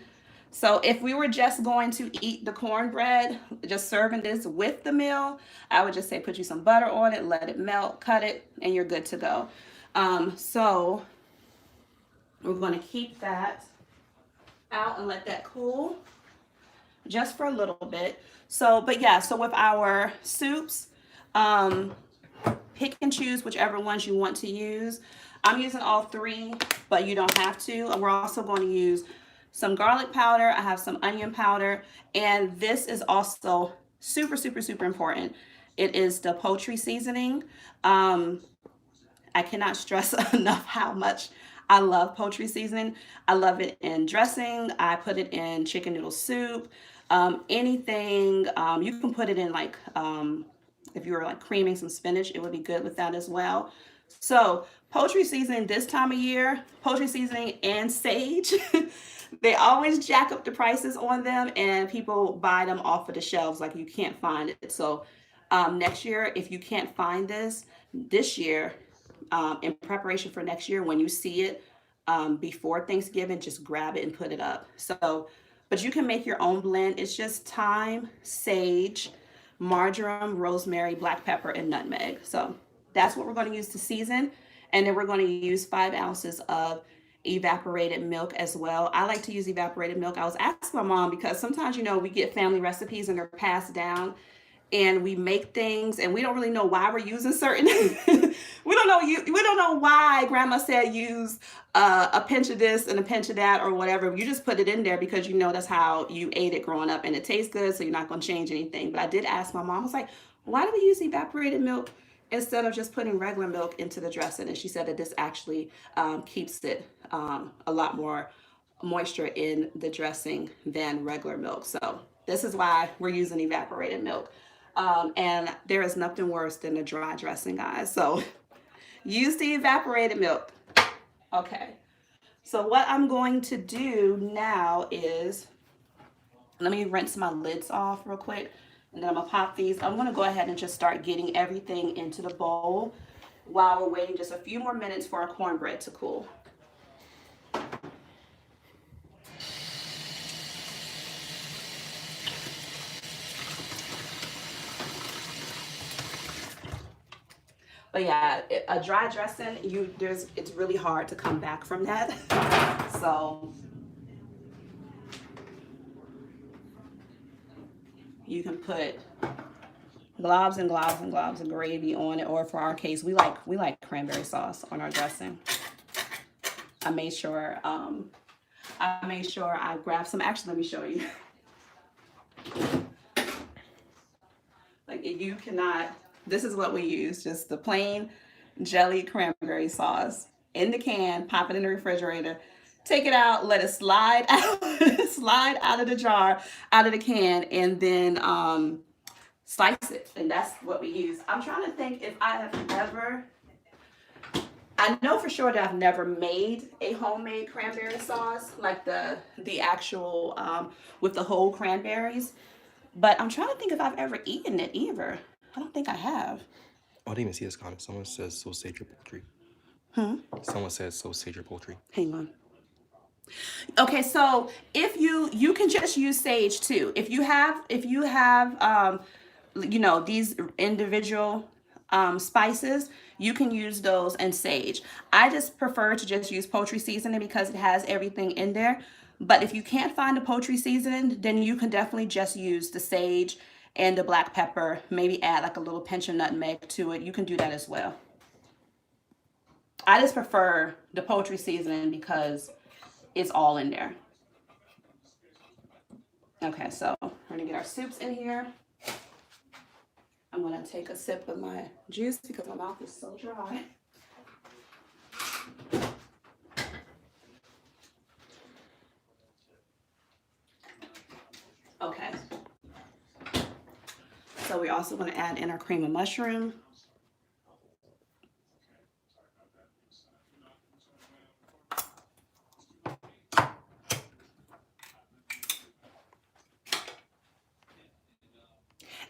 So if we were just going to eat the cornbread, just serving this with the meal, I would just say put you some butter on it, let it melt, cut it, and you're good to go. So we're going to keep that out and let that cool just for a little bit. So, but yeah, so with our soups, pick and choose whichever ones you want to use. I'm using all three, but you don't have to. And we're also going to use some garlic powder. I have some onion powder, and this is also super, super, super important. It is the poultry seasoning. I cannot stress enough how much I love poultry seasoning. I love it in dressing. I put it in chicken noodle soup. Anything, you can put it in like, if you were like creaming some spinach, it would be good with that as well. So poultry seasoning this time of year, poultry seasoning and sage, they always jack up the prices on them and people buy them off of the shelves like you can't find it. So next year, if you can't find this year, in preparation for next year, when you see it before Thanksgiving, just grab it and put it up. So, but you can make your own blend. It's just thyme, sage, marjoram, rosemary, black pepper, and nutmeg. So that's what we're going to use to season. And then we're going to use 5 ounces of evaporated milk as well. I like to use evaporated milk. I was asking my mom because sometimes, you know, we get family recipes and they're passed down and we make things and we don't really know why we're using certain we don't know why grandma said use a pinch of this and a pinch of that or whatever. You just put it in there because you know that's how you ate it growing up and it tastes good, so you're not going to change anything. But I did ask my mom, I was like, why do we use evaporated milk instead of just putting regular milk into the dressing? And she said that this actually keeps it a lot more moisture in the dressing than regular milk. So this is why we're using evaporated milk. And there is nothing worse than a dry dressing, guys. So use the evaporated milk. Okay. So what I'm going to do now is, let me rinse my lids off real quick. And then I'm gonna pop these. I'm gonna go ahead and just start getting everything into the bowl while we're waiting just a few more minutes for our cornbread to cool. But yeah, a dry dressing, it's really hard to come back from that. So you can put globs and globs and globs of gravy on it, or for our case, we like cranberry sauce on our dressing. I made sure I grabbed some. Actually, let me show you. Like, you cannot, this is what we use, just the plain jelly cranberry sauce in the can, pop it in the refrigerator, take it out, let it slide out, slide out of the jar, out of the can, and then slice it. And that's what we use. I'm trying to think if I have ever, I know for sure that I've never made a homemade cranberry sauce, like the actual, with the whole cranberries. But I'm trying to think if I've ever eaten it either. I don't think I have. Oh, I didn't even see this comment. Someone says sausage or poultry. Someone says sausage or poultry. Hang on. Okay, so if you can just use sage too. If you have you know, these individual spices, you can use those and sage. I just prefer to just use poultry seasoning because it has everything in there. But if you can't find the poultry seasoning, then you can definitely just use the sage and the black pepper. Maybe add like a little pinch of nutmeg to it. You can do that as well. I just prefer the poultry seasoning because it's all in there. Okay, so we're gonna get our soups in here. I'm gonna take a sip of my juice because my mouth is so dry. Okay. So we're also gonna add in our cream of mushroom.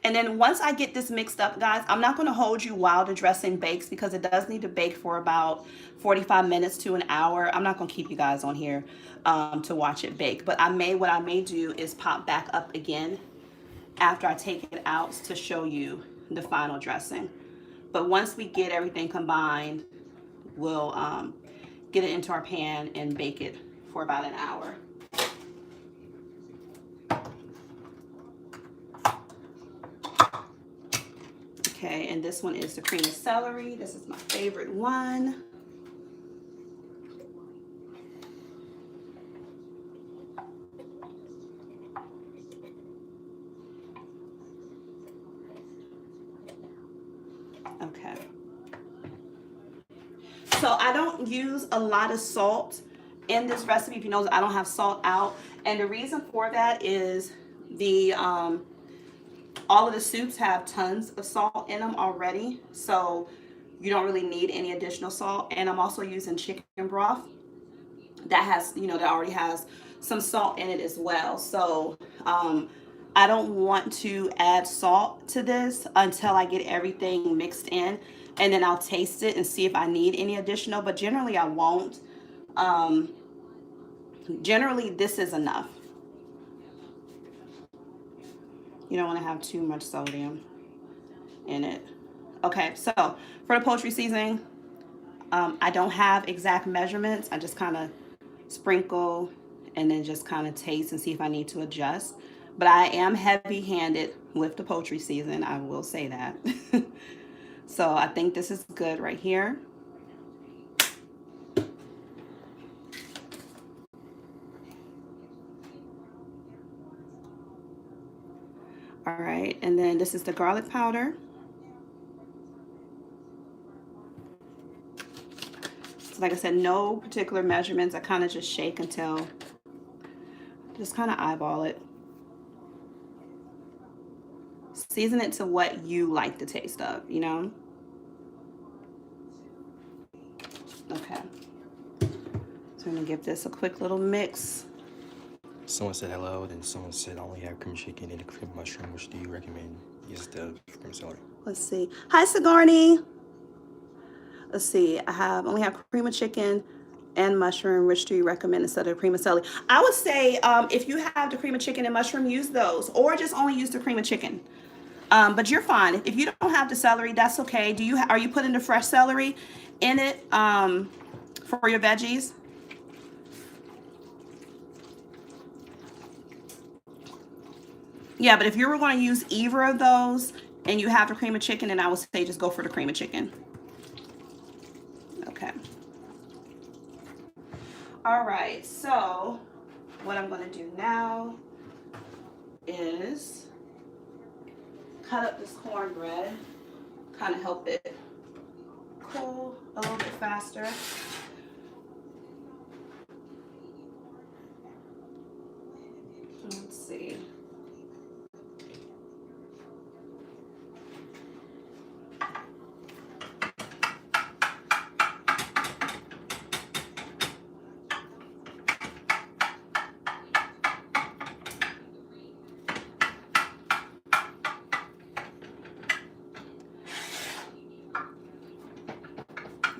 And then once I get this mixed up, guys, I'm not going to hold you while the dressing bakes because it does need to bake for about 45 minutes to an hour. I'm not going to keep you guys on here to watch it bake. But what I may do is pop back up again after I take it out to show you the final dressing. But once we get everything combined, we'll get it into our pan and bake it for about an hour. Okay, and this one is the cream of celery. This is my favorite one. Okay. So I don't use a lot of salt in this recipe. If you notice, I don't have salt out. And the reason for that is all of the soups have tons of salt in them already, so you don't really need any additional salt. And I'm also using chicken broth that has, that already has some salt in it as well. So I don't want to add salt to this until I get everything mixed in, and then I'll taste it and see if I need any additional, but generally I won't. Generally this is enough. You don't want to have too much sodium in it. Okay, so for the poultry seasoning, I don't have exact measurements. I just kind of sprinkle and then just kind of taste and see if I need to adjust. But I am heavy-handed with the poultry seasoning, I will say that. So I think this is good right here. All right, and then this is the garlic powder. So like I said, no particular measurements. I kind of just shake until, just kind of eyeball it. Season it to what you like the taste of, Okay. So I'm gonna give this a quick little mix. Someone said hello, then someone said I only have cream chicken and a cream mushroom. Which do you recommend? Yes, the cream celery. Let's see. Hi, Sigourney. Let's see. I only have cream of chicken and mushroom. Which do you recommend instead of cream of celery? I would say if you have the cream of chicken and mushroom, use those, or just only use the cream of chicken. But you're fine. If you don't have the celery, that's okay. Are you putting the fresh celery in it for your veggies? Yeah, but if you were going to use either of those and you have the cream of chicken, then I would say just go for the cream of chicken. Okay. All right, so what I'm going to do now is cut up this cornbread, kind of help it cool a little bit faster. Let's see.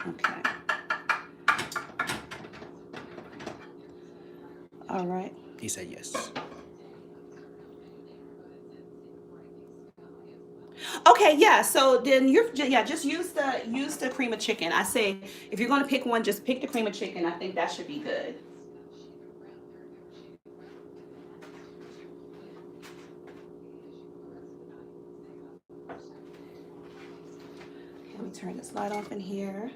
Okay. All right. He said yes. Okay, yeah. So then just use the cream of chicken. I say if you're gonna pick one, just pick the cream of chicken. I think that should be good. Okay, let me turn this light off in here.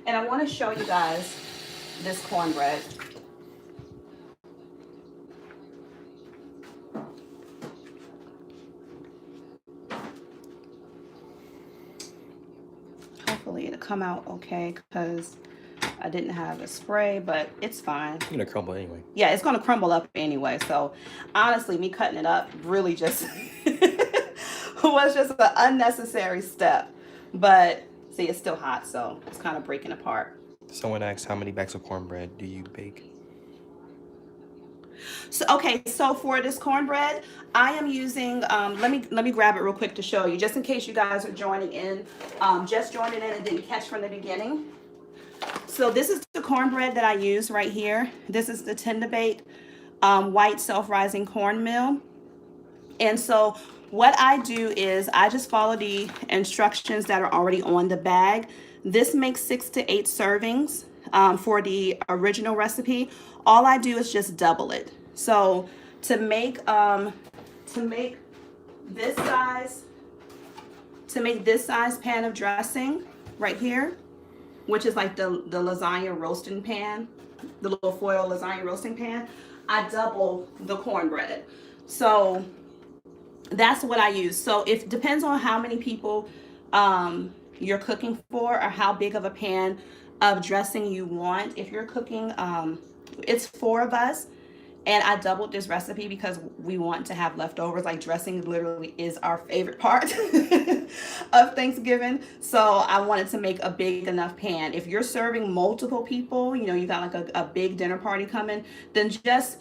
And I want to show you guys this cornbread. Hopefully it'll come out okay because I didn't have a spray, but it's fine. It's gonna crumble anyway. Yeah, it's gonna crumble up anyway. So honestly, me cutting it up really just was just an unnecessary step. But see, it's still hot, so it's kind of breaking apart. Someone asked how many bags of cornbread do you bake? So okay, so for this cornbread, I am using let me grab it real quick to show you, just in case you guys are joining in, just joining in and didn't catch from the beginning. So this is the cornbread that I use right here. This is the tender baked white self-rising cornmeal. And so what I do is I just follow the instructions that are already on the bag. This makes 6 to 8 servings for the original recipe. All I do is just double it. So to make this size pan of dressing right here, which is like the lasagna roasting pan, the little foil lasagna roasting pan, I double the cornbread. So that's what I use. So it depends on how many people you're cooking for or how big of a pan of dressing you want. If you're cooking, it's 4 of us, and I doubled this recipe because we want to have leftovers. Like, dressing literally is our favorite part of Thanksgiving. So I wanted to make a big enough pan. If you're serving multiple people, you got like a big dinner party coming, then just,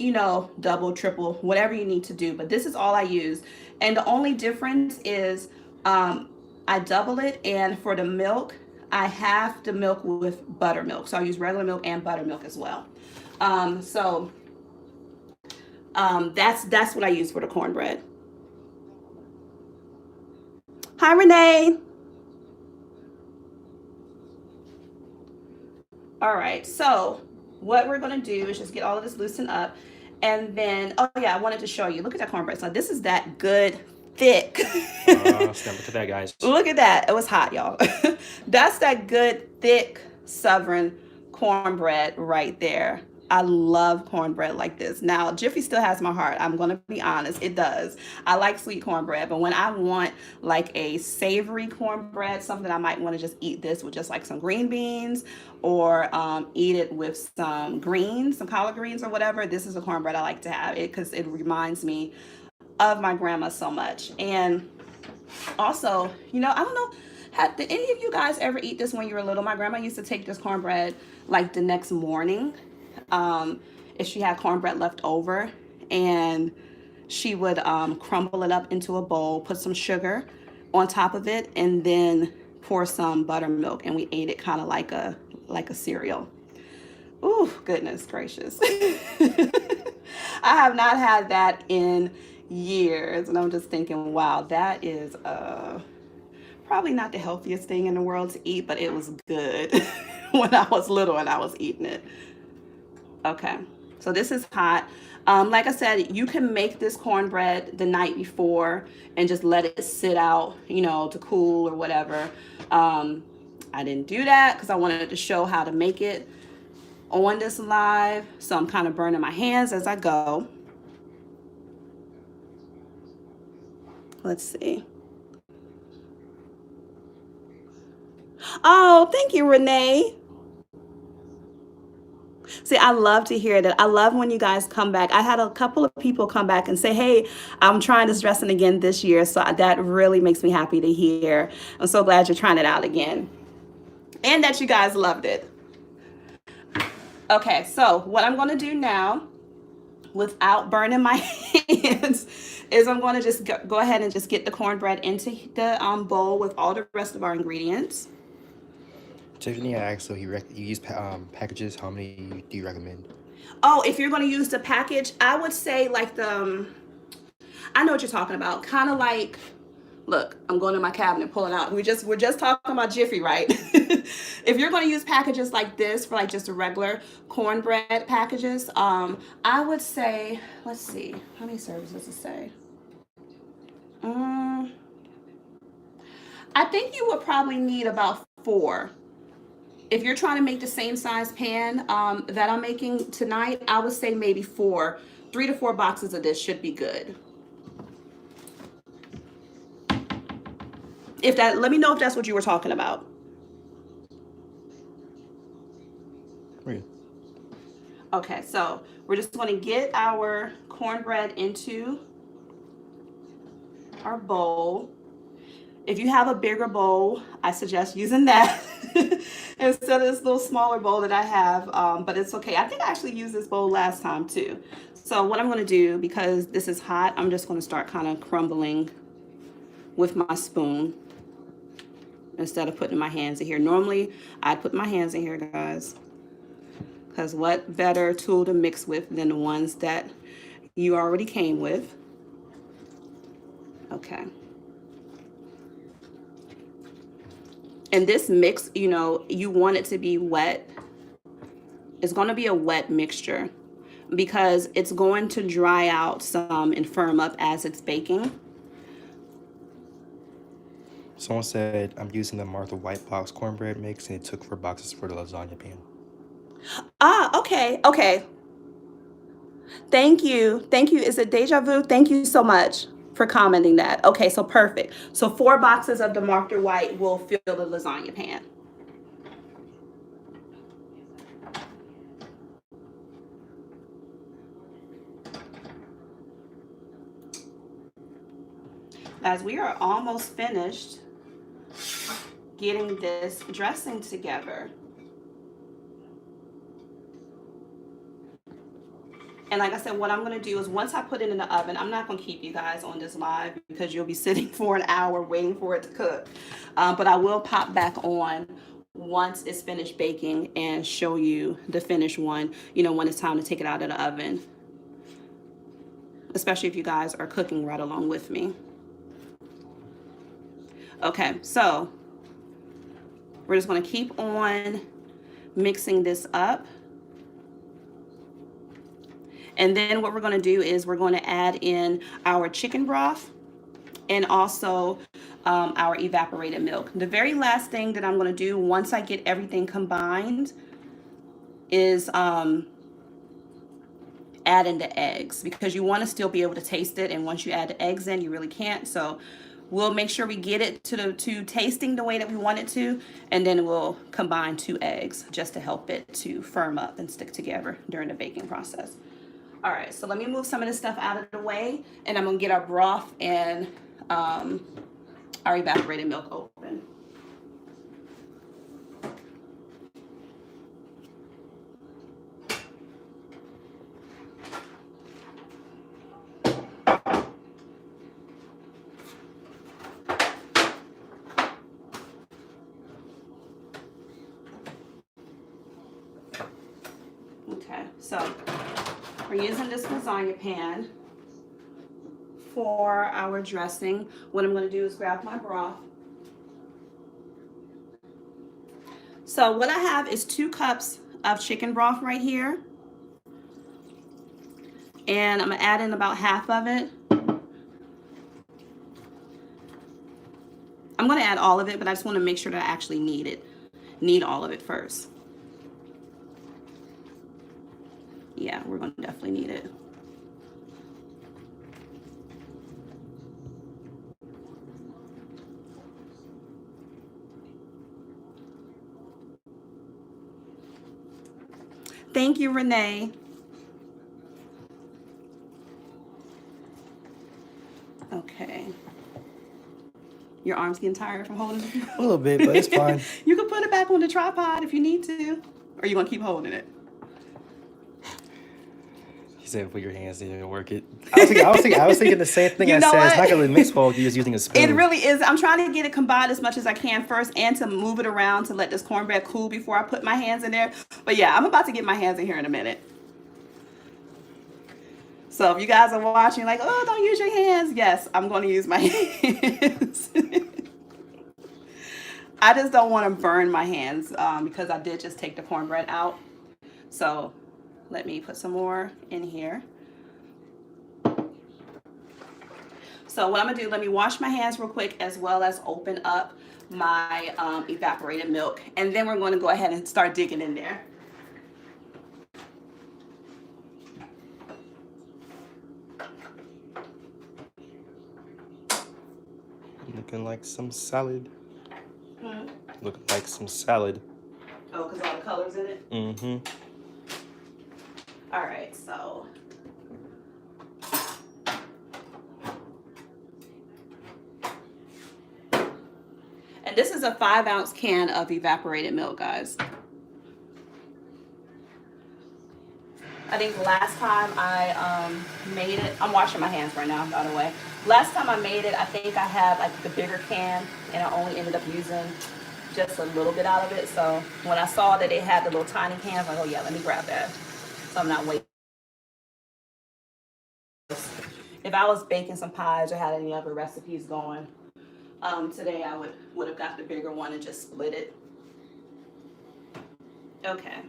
double, triple, whatever you need to do. But this is all I use. And the only difference is I double it, and for the milk, I halve the milk with buttermilk. So I use regular milk and buttermilk as well. That's what I use for the cornbread. Hi, Renee. All right, so what we're gonna do is just get all of this loosened up, and then, oh yeah, I wanted to show you. Look at that cornbread. So this is that good thick. Stand up to that, guys. Look at that. It was hot, y'all. That's that good thick Southern cornbread right there. I love cornbread like this. Now, Jiffy still has my heart. I'm going to be honest. It does. I like sweet cornbread, but when I want like a savory cornbread, something I might want to just eat this with just like some green beans, or eat it with some greens, some collard greens or whatever. This is a cornbread I like to have it because it reminds me of my grandma so much. And also, I don't know, did any of you guys ever eat this when you were little? My grandma used to take this cornbread like the next morning. If she had cornbread left over, and she would crumble it up into a bowl, put some sugar on top of it, and then pour some buttermilk, and we ate it kind of like a cereal. Ooh, goodness gracious. I have not had that in years. And I'm just thinking, wow, that is probably not the healthiest thing in the world to eat, but it was good when I was little and I was eating it. Okay, so this is hot. Like I said, you can make this cornbread the night before and just let it sit out, you know, to cool or whatever. I didn't do that because I wanted to show how to make it on this live. So I'm kind of burning my hands as I go. Let's see. Oh, thank you, Renee. See, I love to hear that. I love when you guys come back. I had a couple of people come back and say, hey, I'm trying this dressing again this year. So that really makes me happy to hear. I'm so glad you're trying it out again and that you guys loved it. Okay, so what I'm going to do now, without burning my hands, is I'm going to just go ahead and just get the cornbread into the bowl with all the rest of our ingredients. Tiffany, I asked, so you use packages. How many do you recommend? Oh, if you're going to use the package, I would say like I know what you're talking about. Kind of like, look, I'm going to my cabinet, pulling out. We're just talking about Jiffy, right? If you're going to use packages like this for like just a regular cornbread packages, I would say, let's see, how many servings does it say? I think you would probably need about 4. If you're trying to make the same size pan that I'm making tonight, I would say maybe 4. 3 to 4 boxes of this should be good. Let me know if that's what you were talking about. Right. Okay, so we're just going to get our cornbread into our bowl. If you have a bigger bowl, I suggest using that instead of this little smaller bowl that I have, but it's okay. I think I actually used this bowl last time too. So what I'm going to do, because this is hot, I'm just going to start kind of crumbling with my spoon instead of putting my hands in here. Normally, I'd put my hands in here, guys, because what better tool to mix with than the ones that you already came with. Okay. And this mix, you know, you want it to be wet. It's going to be a wet mixture because it's going to dry out some and firm up as it's baking. Someone said I'm using the Martha White box cornbread mix, and it took 4 boxes for the lasagna pan. Ah, okay, okay. Thank you. Thank you. Is it Deja Vu? Thank you so much for commenting that. Okay, so perfect. So 4 boxes of the Martha White will fill the lasagna pan. Guys, we are almost finished getting this dressing together. And like I said, what I'm going to do is once I put it in the oven, I'm not going to keep you guys on this live because you'll be sitting for an hour waiting for it to cook. But I will pop back on once it's finished baking and show you the finished one, you know, when it's time to take it out of the oven. Especially if you guys are cooking right along with me. Okay, so we're just going to keep on mixing this up. And then what we're going to do is we're going to add in our chicken broth and also our evaporated milk. The very last thing that I'm going to do once I get everything combined is add in the eggs, because you want to still be able to taste it. And once you add the eggs in, you really can't. So we'll make sure we get it to tasting the way that we want it to. And then we'll combine 2 eggs just to help it to firm up and stick together during the baking process. All right, so let me move some of this stuff out of the way, and I'm gonna get our broth and our evaporated milk open. Okay, so we're using this lasagna pan for our dressing, what I'm going to do is grab my broth. So what I have is 2 cups of chicken broth right here. And I'm going to add in about half of it. I'm going to add all of it, but I just want to make sure that I actually need all of it first. Yeah, we're going to definitely need it. Thank you, Renee. Okay. Your arm's getting tired from holding it? A little bit, but it's fine. You can put it back on the tripod if you need to. Or are you going to keep holding it? You said put your hands in and work it. I was thinking the same thing. You I know said what? it's not gonna mix well if you're just using a spoon. It really is. I'm trying to get it combined as much as I can first and to move it around to let this cornbread cool before I put my hands in there. But yeah, I'm about to get my hands in here in a minute. So if you guys are watching like, oh, don't use your hands. Yes, I'm going to use my hands. I just don't want to burn my hands because I did just take the cornbread out. So let me put some more in here. So what I'm gonna do, let me wash my hands real quick as well as open up my evaporated milk. And then we're gonna go ahead and start digging in there. Looking like some salad. Hmm? Looking like some salad. Oh, because all the colors in it? Mm-hmm. All right, so. And this is a 5-ounce can of evaporated milk, guys. I think last time I made it, I'm washing my hands right now, by the way. Last time I made it, I think I had like the bigger can and I only ended up using just a little bit out of it. So when I saw that they had the little tiny can, I was like, oh yeah, let me grab that. So I'm not waiting. If I was baking some pies or had any other recipes going, today I would have got the bigger one and just split it. Okay.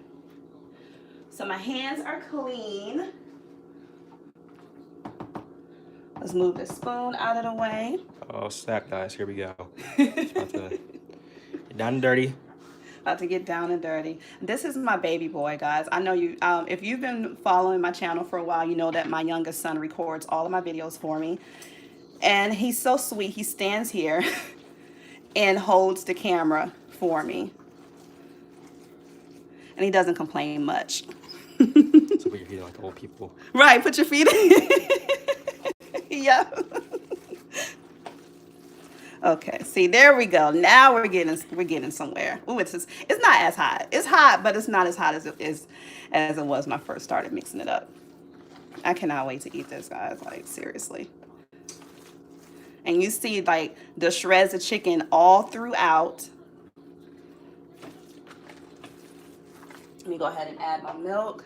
So my hands are clean. Let's move the spoon out of the way. Oh snap, guys! Here we go. It's about to get down and dirty. About to get down and dirty. This is my baby boy, guys. I know you. If you've been following my channel for a while, you know that my youngest son records all of my videos for me, and he's so sweet. He stands here and holds the camera for me, and he doesn't complain much. So put your feet like old people. Right, put your feet in. Yeah. Okay, see, there we go. Now we're getting somewhere. Ooh, it's not as hot. It's hot, but it's not as hot as it was when I first started mixing it up. I cannot wait to eat this, guys. Like, seriously. And you see like the shreds of chicken all throughout. Let me go ahead and add my milk.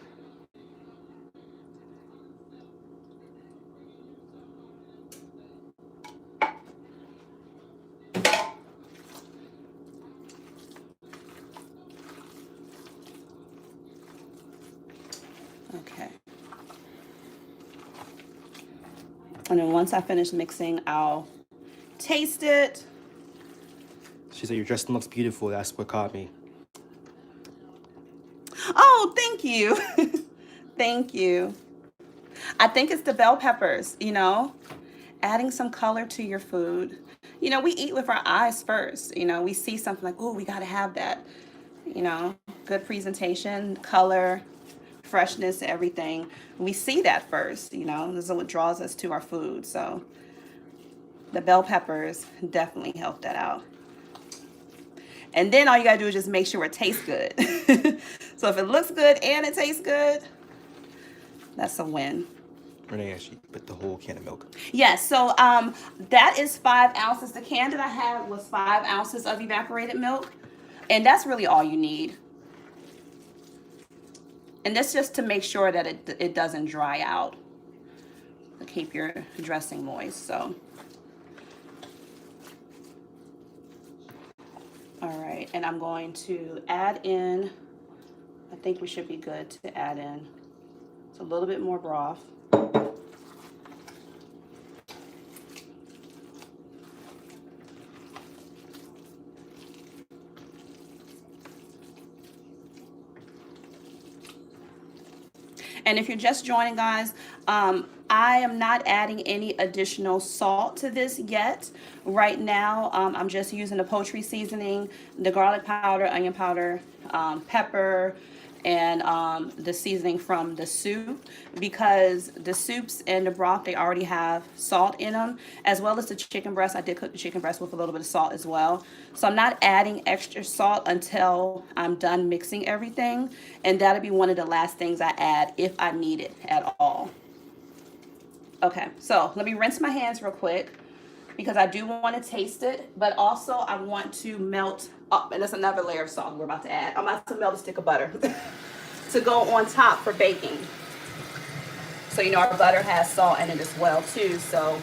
Okay. And then once I finish mixing, I'll taste it. She said your dressing looks beautiful. That's what caught me. Oh, thank you. Thank you. I think it's the bell peppers, you know, adding some color to your food. You know, we eat with our eyes first. You know, we see something like, oh, we got to have that. You know, good presentation, color, freshness, everything. We see that first, you know, this is what draws us to our food. So the bell peppers definitely help that out. And then all you gotta do is just make sure it tastes good. So if it looks good and it tastes good, that's a win. Renee actually put the whole can of milk. Yes, so that is 5 ounces. The can that I had was 5 ounces of evaporated milk. And that's really all you need. And that's just to make sure that it doesn't dry out. to keep your dressing moist. So, all right, and I'm going to add in, I think we should be good to add in a little bit more broth. And if you're just joining, guys, I am not adding any additional salt to this yet. Right now, I'm just using the poultry seasoning, the garlic powder, onion powder, pepper, and the seasoning from the soup, because the soups and the broth, they already have salt in them, as well as the chicken breast. I did cook the chicken breast with a little bit of salt as well. So I'm not adding extra salt until I'm done mixing everything, and that'll be one of the last things I add if I need it at all. Okay, so let me rinse my hands real quick, because I do want to taste it, but also I want to melt up, and that's another layer of salt we're about to add. I'm about to melt a stick of butter to go on top for baking. So, you know, our butter has salt in it as well too, so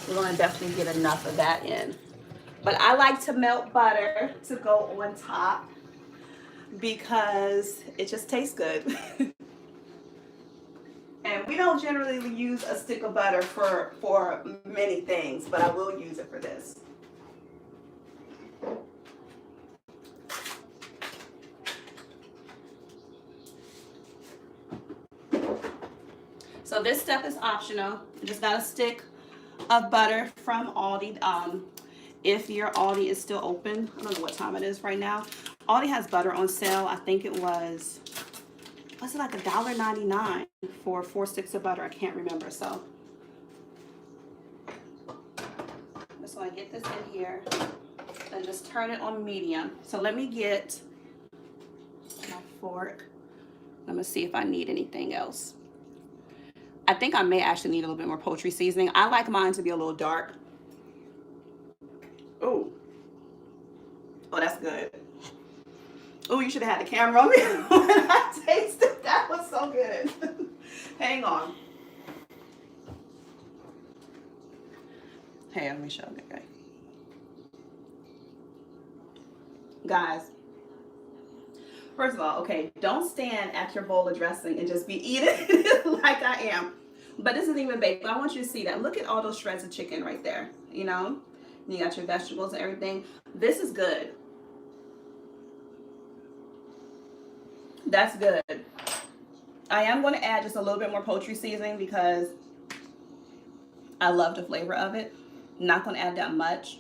we're going to definitely get enough of that in. But I like to melt butter to go on top because it just tastes good. And we don't generally use a stick of butter for many things, but I will use it for this. So this step is optional. You just got a stick of butter from Aldi. If your Aldi is still open, I don't know what time it is right now. Aldi has butter on sale. I think it was it like $1.99 for 4 sticks of butter? I can't remember. So I'm just going to get this in here and just turn it on medium. So let me get my fork. I'm going to see if I need anything else. I think I may actually need a little bit more poultry seasoning. I like mine to be a little dark. Oh, that's good. Oh, you should have had the camera on me when I tasted. That was so good. Hang on. Hey, let me show you. Okay. Guys, first of all, okay, don't stand at your bowl of dressing and just be eating like I am. But this isn't even baked. But I want you to see that. Look at all those shreds of chicken right there. You know? You got your vegetables and everything. This is good. That's good. I am going to add just a little bit more poultry seasoning because I love the flavor of it. I'm not going to add that much.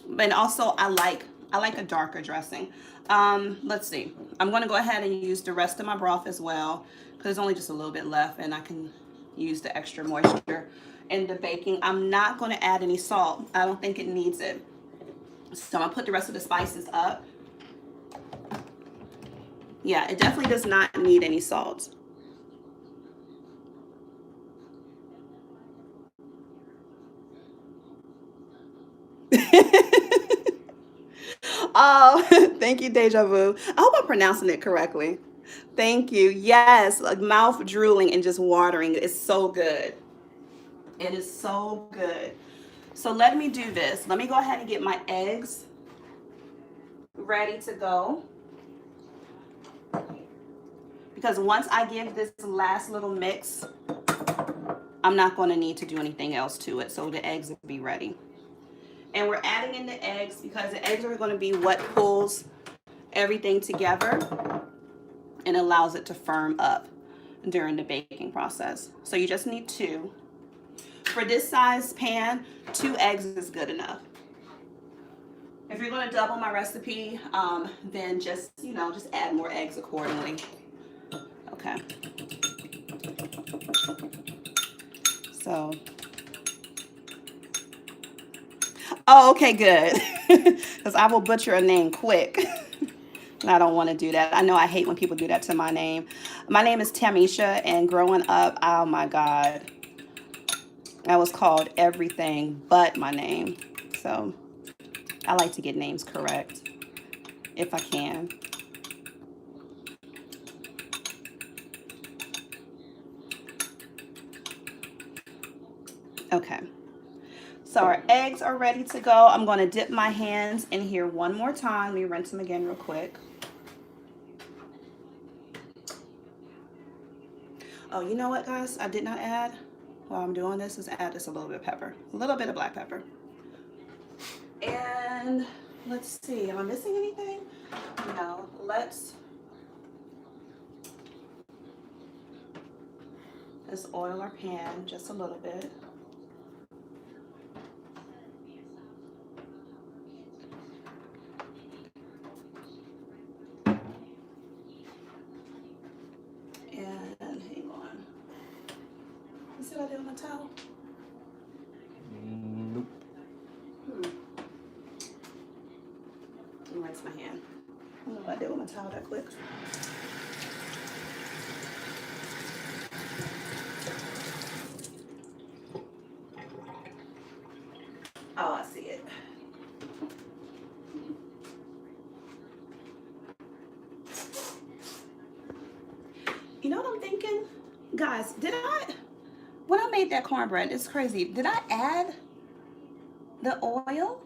But also I like a darker dressing. Let's see. I'm going to go ahead and use the rest of my broth as well, because there's only just a little bit left and I can use the extra moisture in the baking. I'm not going to add any salt. I don't think it needs it. So I'm going to put the rest of the spices up. Yeah, it definitely does not need any salt. Oh, thank you, Deja Vu. I hope I'm pronouncing it correctly. Thank you. Yes, like mouth drooling and just watering. It's so good. It is so good. So let me do this. Let me go ahead and get my eggs ready to go. Because once I give this last little mix, I'm not going to need to do anything else to it. So the eggs will be ready. And we're adding in the eggs because the eggs are going to be what pulls everything together and allows it to firm up during the baking process. So you just need 2. For this size pan, 2 eggs is good enough. If you're going to double my recipe, then just add more eggs accordingly. Okay. So. Oh, okay, good. Because I will butcher a name quick. And I don't want to do that. I know I hate when people do that to my name. My name is Tamisha, and growing up, oh my God, I was called everything but my name. So I like to get names correct if I can. Okay. So our eggs are ready to go. I'm going to dip my hands in here one more time. Let me rinse them again real quick. Oh, you know what, guys? I did not add, while I'm doing this, is add just a little bit of pepper. A little bit of black pepper. And let's see, am I missing anything? No, let's oil our pan just a little bit. And hang on. You see what I did on my towel? Nope. Let me rinse my hand. I don't know what I did with my towel that quick. Oh, I see it. You know what I'm thinking? Guys, when I made that cornbread, it's crazy. Did I add the oil?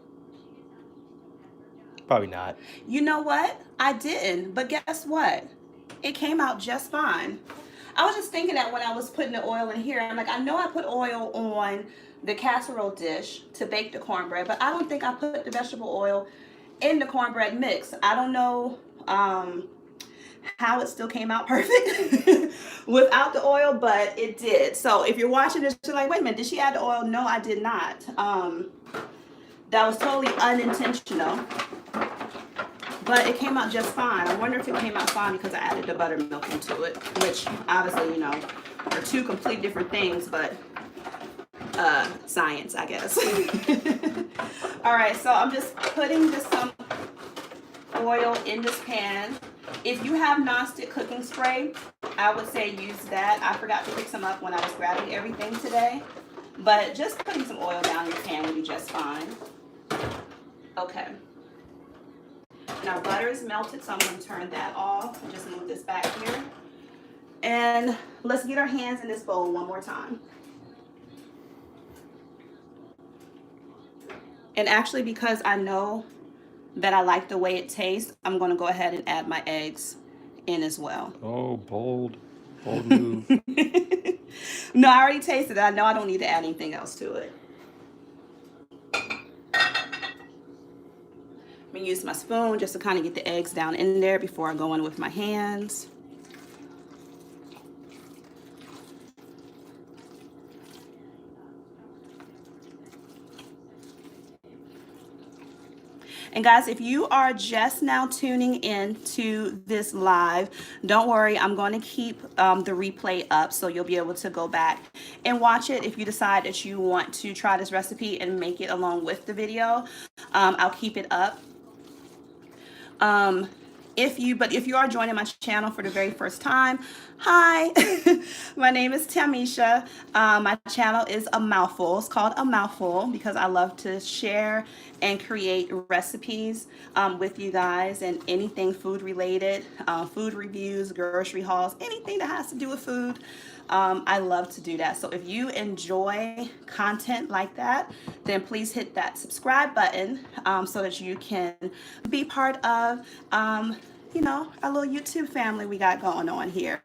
Probably not. You know what? I didn't, but guess what? It came out just fine. I was just thinking that when I was putting the oil in here, I'm like, I know I put oil on the casserole dish to bake the cornbread, but I don't think I put the vegetable oil in the cornbread mix. I don't know how it still came out perfect without the oil, but it did. So if you're watching this, you're like, wait a minute, did she add the oil? No, I did not. That was totally unintentional, but it came out just fine. I wonder if it came out fine because I added the buttermilk into it, which obviously, you know, are two complete different things, but science, I guess. All right, so I'm just putting some oil in this pan. If you have nonstick cooking spray, I would say use that. I forgot to pick some up when I was grabbing everything today, but just putting some oil down in the pan would be just fine. Okay. Now butter is melted, so I'm going to turn that off and just move this back here. And let's get our hands in this bowl one more time. And actually, because I know that I like the way it tastes, I'm going to go ahead and add my eggs in as well. Oh, bold move. No, I already tasted it. I know I don't need to add anything else to it. I'm going to use my spoon just to kind of get the eggs down in there before I go in with my hands. And guys, if you are just now tuning in to this live, don't worry, I'm going to keep the replay up so you'll be able to go back and watch it if you decide that you want to try this recipe and make it along with the video. I'll keep it up. If you are joining my channel for the very first time, hi, my name is Tamisha. My channel is A Mouthful. It's called A Mouthful because I love to share and create recipes with you guys and anything food related, food reviews, grocery hauls, anything that has to do with food. I love to do that. So if you enjoy content like that, then please hit that subscribe button so that you can be part of, you know, our little YouTube family we got going on here.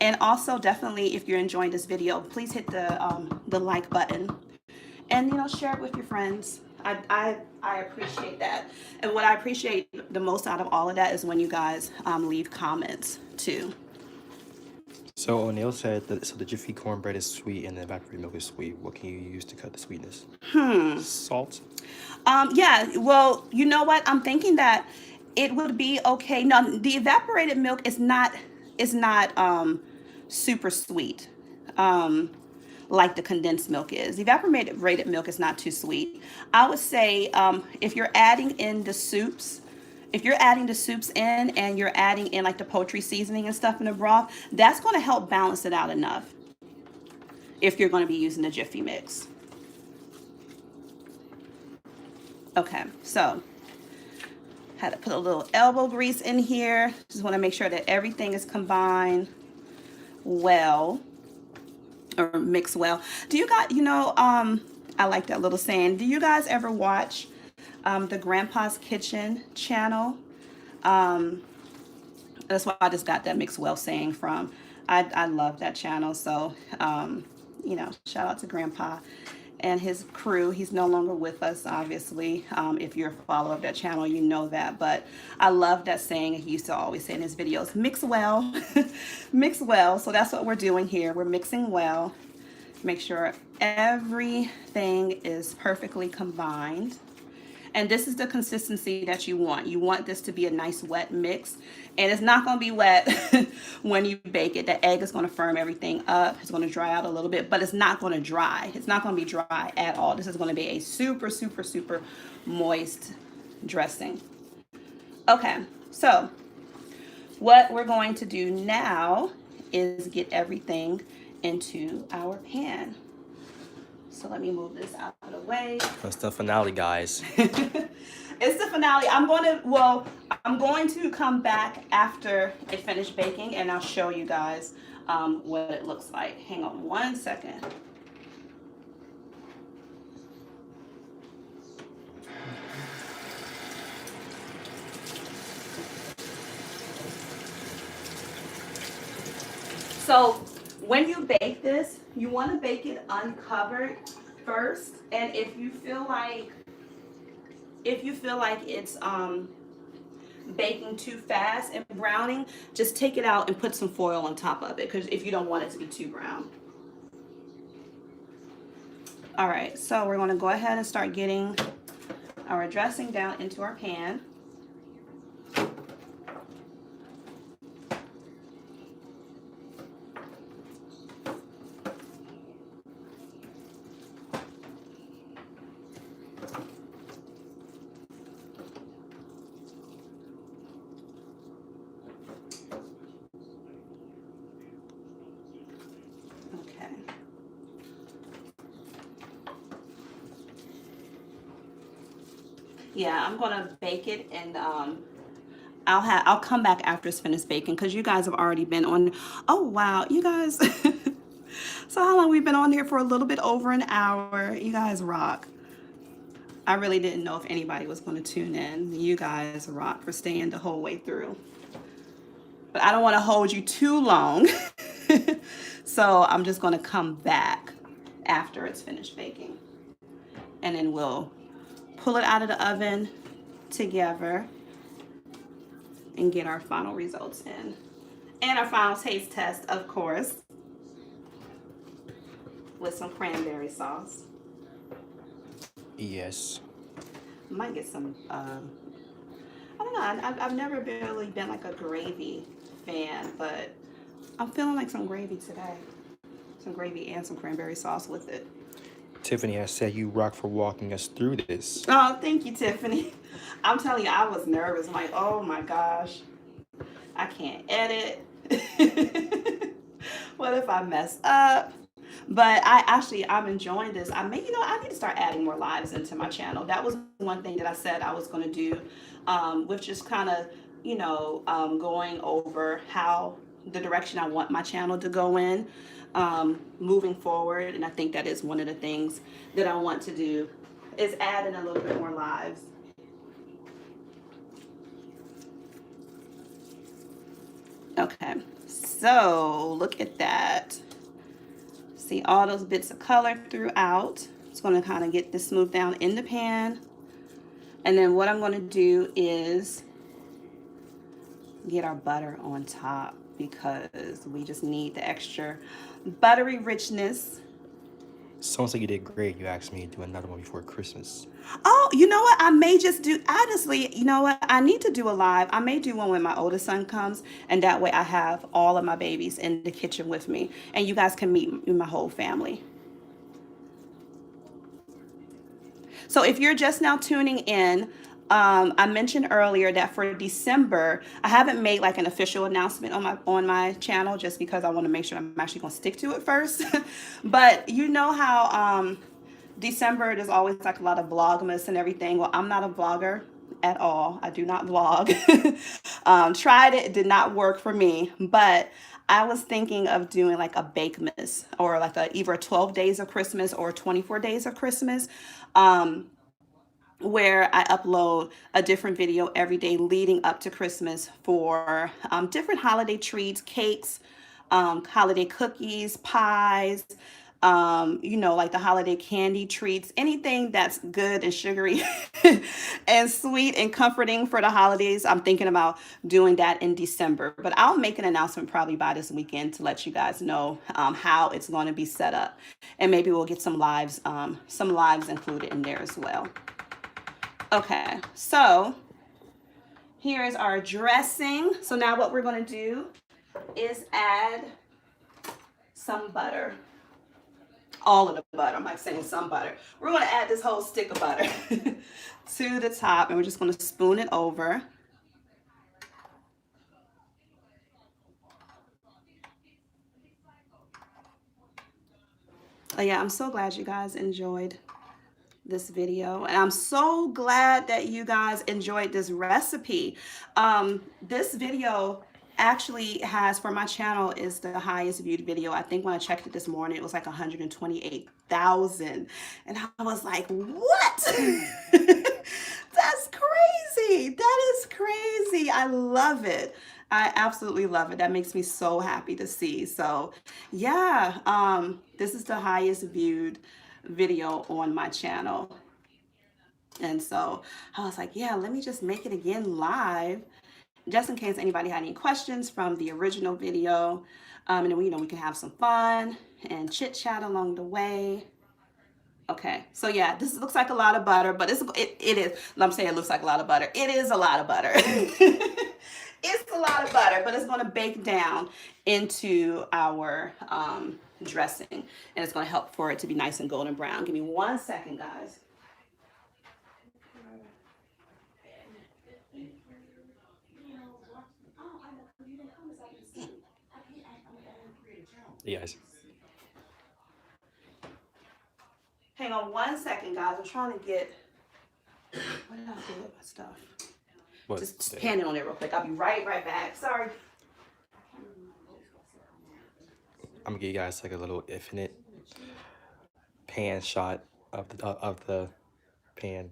And also definitely, if you're enjoying this video, please hit the like button and, you know, share it with your friends. I appreciate that. And what I appreciate the most out of all of that is when you guys leave comments too. So O'Neill said that the Jiffy cornbread is sweet and the evaporated milk is sweet. What can you use to cut the sweetness? Salt? Yeah, well, you know what? I'm thinking that it would be okay. No, the evaporated milk is not super sweet. Like the condensed milk is. Evaporated milk is not too sweet. I would say if you're adding in the soups, in and you're adding in like the poultry seasoning and stuff in the broth, that's going to help balance it out enough if you're going to be using the Jiffy mix. Okay, so had to put a little elbow grease in here. Just want to make sure that everything is combined well. or mix well. Do you guys, I like that little saying. Do you guys ever watch the Grandpa's Kitchen channel? That's why I just got that mix well saying from. I love that channel. So, shout out to Grandpa and his crew. He's no longer with us, obviously. If you're a follower of that channel, you know that. But I love that saying. He used to always say in his videos, mix well, mix well. So that's what we're doing here. We're mixing well. Make sure everything is perfectly combined. And this is the consistency that you want. You want this to be a nice wet mix. And it's not going to be wet when you bake it. The egg is going to firm everything up. It's going to dry out a little bit, but it's not going to dry. It's not going to be dry at all. This is going to be a super, super, super moist dressing. Okay, so what we're going to do now is get everything into our pan. So let me move this out of the way. That's the finale, guys. It's the finale. I'm going to come back after it finished baking and I'll show you guys what it looks like. Hang on one second. So when you bake this, you want to bake it uncovered first. And if you feel like it's baking too fast and browning, just take it out and put some foil on top of it, because if you don't want it to be too brown. All right, so we're going to go ahead and start getting our dressing down into our pan. Yeah, I'm gonna bake it, and I'll come back after it's finished baking, because you guys have already been on. Oh wow, you guys. So how long we've been on here? For a little bit over an hour. You guys rock. I really didn't know if anybody was going to tune in. You guys rock for staying the whole way through. But I don't want to hold you too long. So I'm just going to come back after it's finished baking, and then we'll pull it out of the oven together and get our final results in. And our final taste test, of course, with some cranberry sauce. Yes. Might get some, I don't know, I've never really been like a gravy fan, but I'm feeling like some gravy today. Some gravy and some cranberry sauce with it. Tiffany, I said you rock for walking us through this. Oh, thank you, Tiffany. I'm telling you, I was nervous. I'm like, oh my gosh, I can't edit. What if I mess up? But I'm enjoying this. I need to start adding more lives into my channel. That was one thing that I said I was going to do, with just kind of, going over how the direction I want my channel to go in. Moving forward, and I think that is one of the things that I want to do, is add in a little bit more lives. Okay, so look at that. See all those bits of color throughout. It's going to kind of get this smoothed down in the pan, and then what I'm going to do is get our butter on top, because we just need the extra buttery richness. Sounds like you did great. You asked me to do another one before Christmas. Oh, you know what? I may just do, honestly, you know what? I need to do a live. I may do one when my oldest son comes, and that way I have all of my babies in the kitchen with me, and you guys can meet my whole family. So if you're just now tuning in, I mentioned earlier that for December, I haven't made like an official announcement on my channel, just because I want to make sure I'm actually going to stick to it first. But you know how December, there's always like a lot of vlogmas and everything. Well, I'm not a vlogger at all. I do not vlog. Tried it, it did not work for me, but I was thinking of doing like a Bakemas or like either 12 days of Christmas or 24 days of Christmas. Where I upload a different video every day leading up to Christmas for different holiday treats, cakes, holiday cookies, pies, like the holiday candy treats, anything that's good and sugary and sweet and comforting for the holidays. I'm thinking about doing that in December, but I'll make an announcement probably by this weekend to let you guys know how it's going to be set up, and maybe we'll get some lives included in there as well. Okay, so here is our dressing. So now what we're going to do is add some butter. All of the butter. I'm not saying some butter. We're going to add this whole stick of butter to the top, and we're just going to spoon it over. Oh yeah, I'm so glad you guys enjoyed this video, and I'm so glad that you guys enjoyed this recipe. This video actually has, for my channel, is the highest viewed video. I think when I checked it this morning, it was like 128,000, and I was like, what? That's crazy. That is crazy. I love it. I absolutely love it. That makes me so happy to see. So yeah, this is the highest viewed video on my channel, and so I was like, yeah, let me just make it again live just in case anybody had any questions from the original video, and then we can have some fun and chit chat along the way. Okay, so yeah, this looks like a lot of butter, but it is. I'm saying it looks like a lot of butter. It is a lot of butter. It's a lot of butter, but it's going to bake down into our dressing, and it's going to help for it to be nice and golden brown. Give me 1 second, guys. Yes. Hang on 1 second, guys. I'm trying to get. What did I do with my stuff? Just pan it on there real quick. I'll be right back. Sorry. I'm gonna give you guys like a little infinite pan shot of the pan.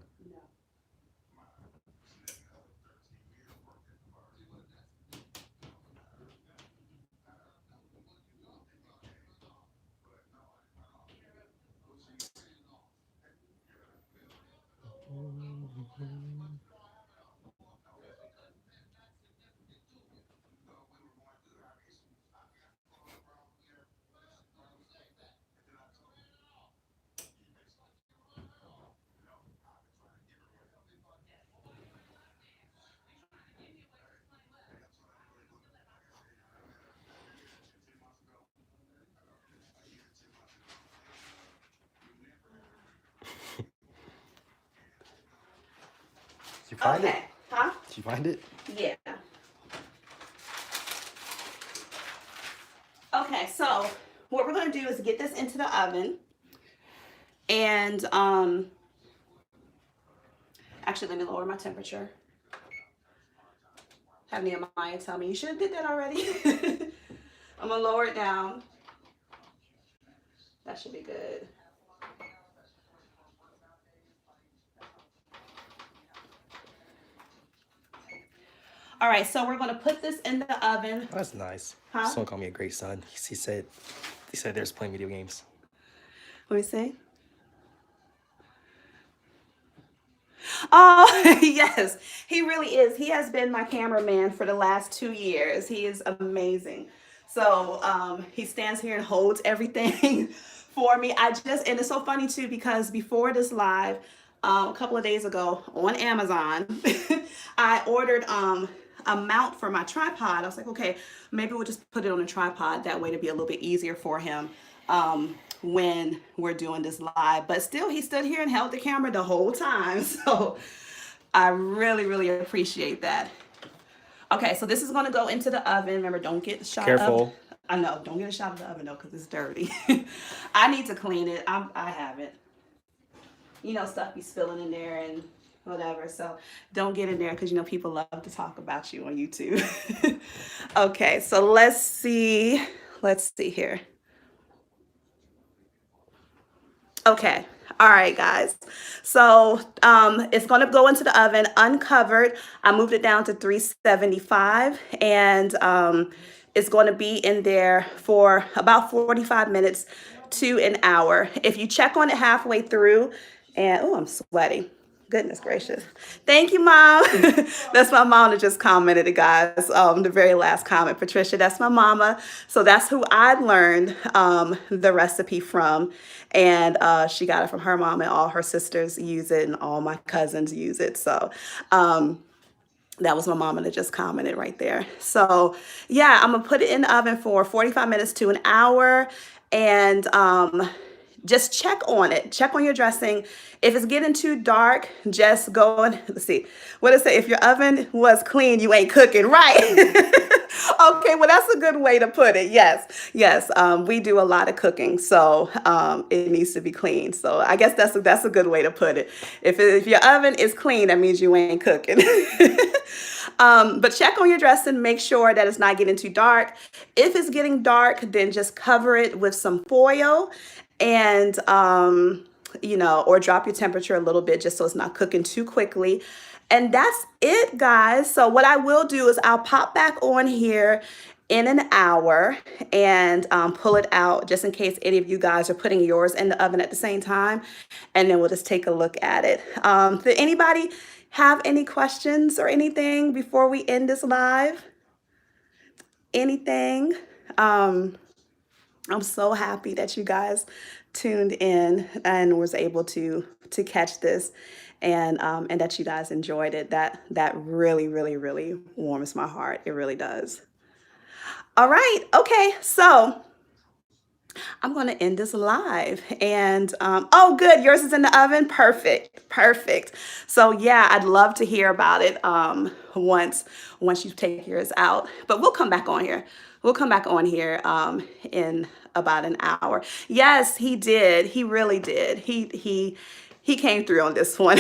Did you find it? Huh? Did you find it? Yeah. Okay, so what we're going to do is get this into the oven, and actually let me lower my temperature. Have Nehemiah tell me, you should have did that already. I'm going to lower it down. That should be good. All right, so we're going to put this in the oven. Oh, that's nice. Huh? Someone called me a great son. He said there's playing video games. Let me see. Oh, yes, he really is. He has been my cameraman for the last 2 years. He is amazing. So he stands here and holds everything for me. And it's so funny too, because before this live, a couple of days ago on Amazon, I ordered a mount for my tripod. I was like, okay, maybe we'll just put it on a tripod. That way to be a little bit easier for him when we're doing this live. But still, he stood here and held the camera the whole time. So I really, really appreciate that. Okay, so this is going to go into the oven. Remember, don't get shot Careful. up. I know, don't get a shot of the oven though, because it's dirty. I need to clean it. I haven't. Stuff be spilling in there, and whatever. So don't get in there because you know people love to talk about you on YouTube. Okay, so let's see. Let's see here. Okay. All right, guys. So it's going to go into the oven uncovered. I moved it down to 375, and it's going to be in there for about 45 minutes to an hour. If you check on it halfway through, and oh, I'm sweaty. Goodness gracious. Thank you, Mom. That's my mom that just commented, guys. The very last comment, Patricia, that's my mama. So that's who I learned the recipe from. And she got it from her mom, and all her sisters use it, and all my cousins use it. So that was my mama that just commented right there. So yeah, I'm gonna put it in the oven for 45 minutes to an hour. And just check on it. Check on your dressing. If it's getting too dark, just go and let's see. What does it say? If your oven was clean, you ain't cooking right. Okay, well that's a good way to put it. Yes, yes. We do a lot of cooking, so it needs to be clean. So I guess that's a good way to put it. If your oven is clean, that means you ain't cooking. But check on your dressing. Make sure that it's not getting too dark. If it's getting dark, then just cover it with some foil. And, you know, or drop your temperature a little bit just so it's not cooking too quickly. And that's it, guys. So what I will do is I'll pop back on here in an hour and pull it out just in case any of you guys are putting yours in the oven at the same time. And then we'll just take a look at it. Did anybody have any questions or anything before we end this live? Anything? I'm so happy that you guys tuned in and was able to catch this, and that you guys enjoyed it. That really, really, really warms my heart. It really does. All right. Okay. So I'm going to end this live. And oh, good. Yours is in the oven. Perfect. Perfect. So yeah, I'd love to hear about it once you take yours out. But we'll come back on here. We'll come back on here in about an hour. Yes, he did. He really did. He came through on this one,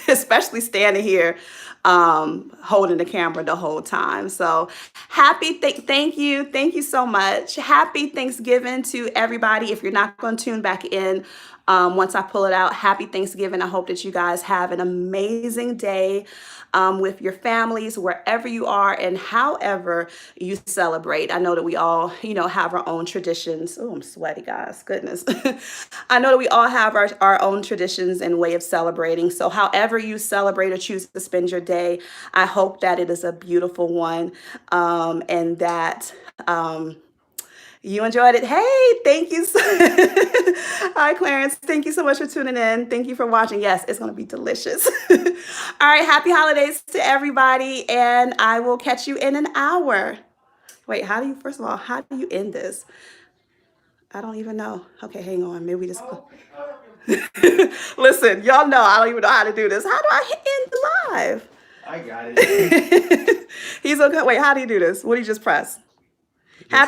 especially standing here holding the camera the whole time. So happy, thank you so much. Happy Thanksgiving to everybody. If you're not going to tune back in once I pull it out, happy Thanksgiving. I hope that you guys have an amazing day with your families, wherever you are and however you celebrate. I know that we all, you know, have our own traditions. Oh, I'm sweaty, guys. Goodness. I know that we all have our own traditions and way of celebrating. So however you celebrate or choose to spend your day, I hope that it is a beautiful one and that you enjoyed it. Hey, thank you. Hi, Clarence. Thank you so much for tuning in. Thank you for watching. Yes, it's going to be delicious. All right. Happy holidays to everybody. And I will catch you in an hour. Wait, first of all, how do you end this? I don't even know. Okay, hang on. Maybe we just. Listen, y'all know I don't even know how to do this. How do I end the live? I got it. He's okay. Wait, how do you do this? What do you just press?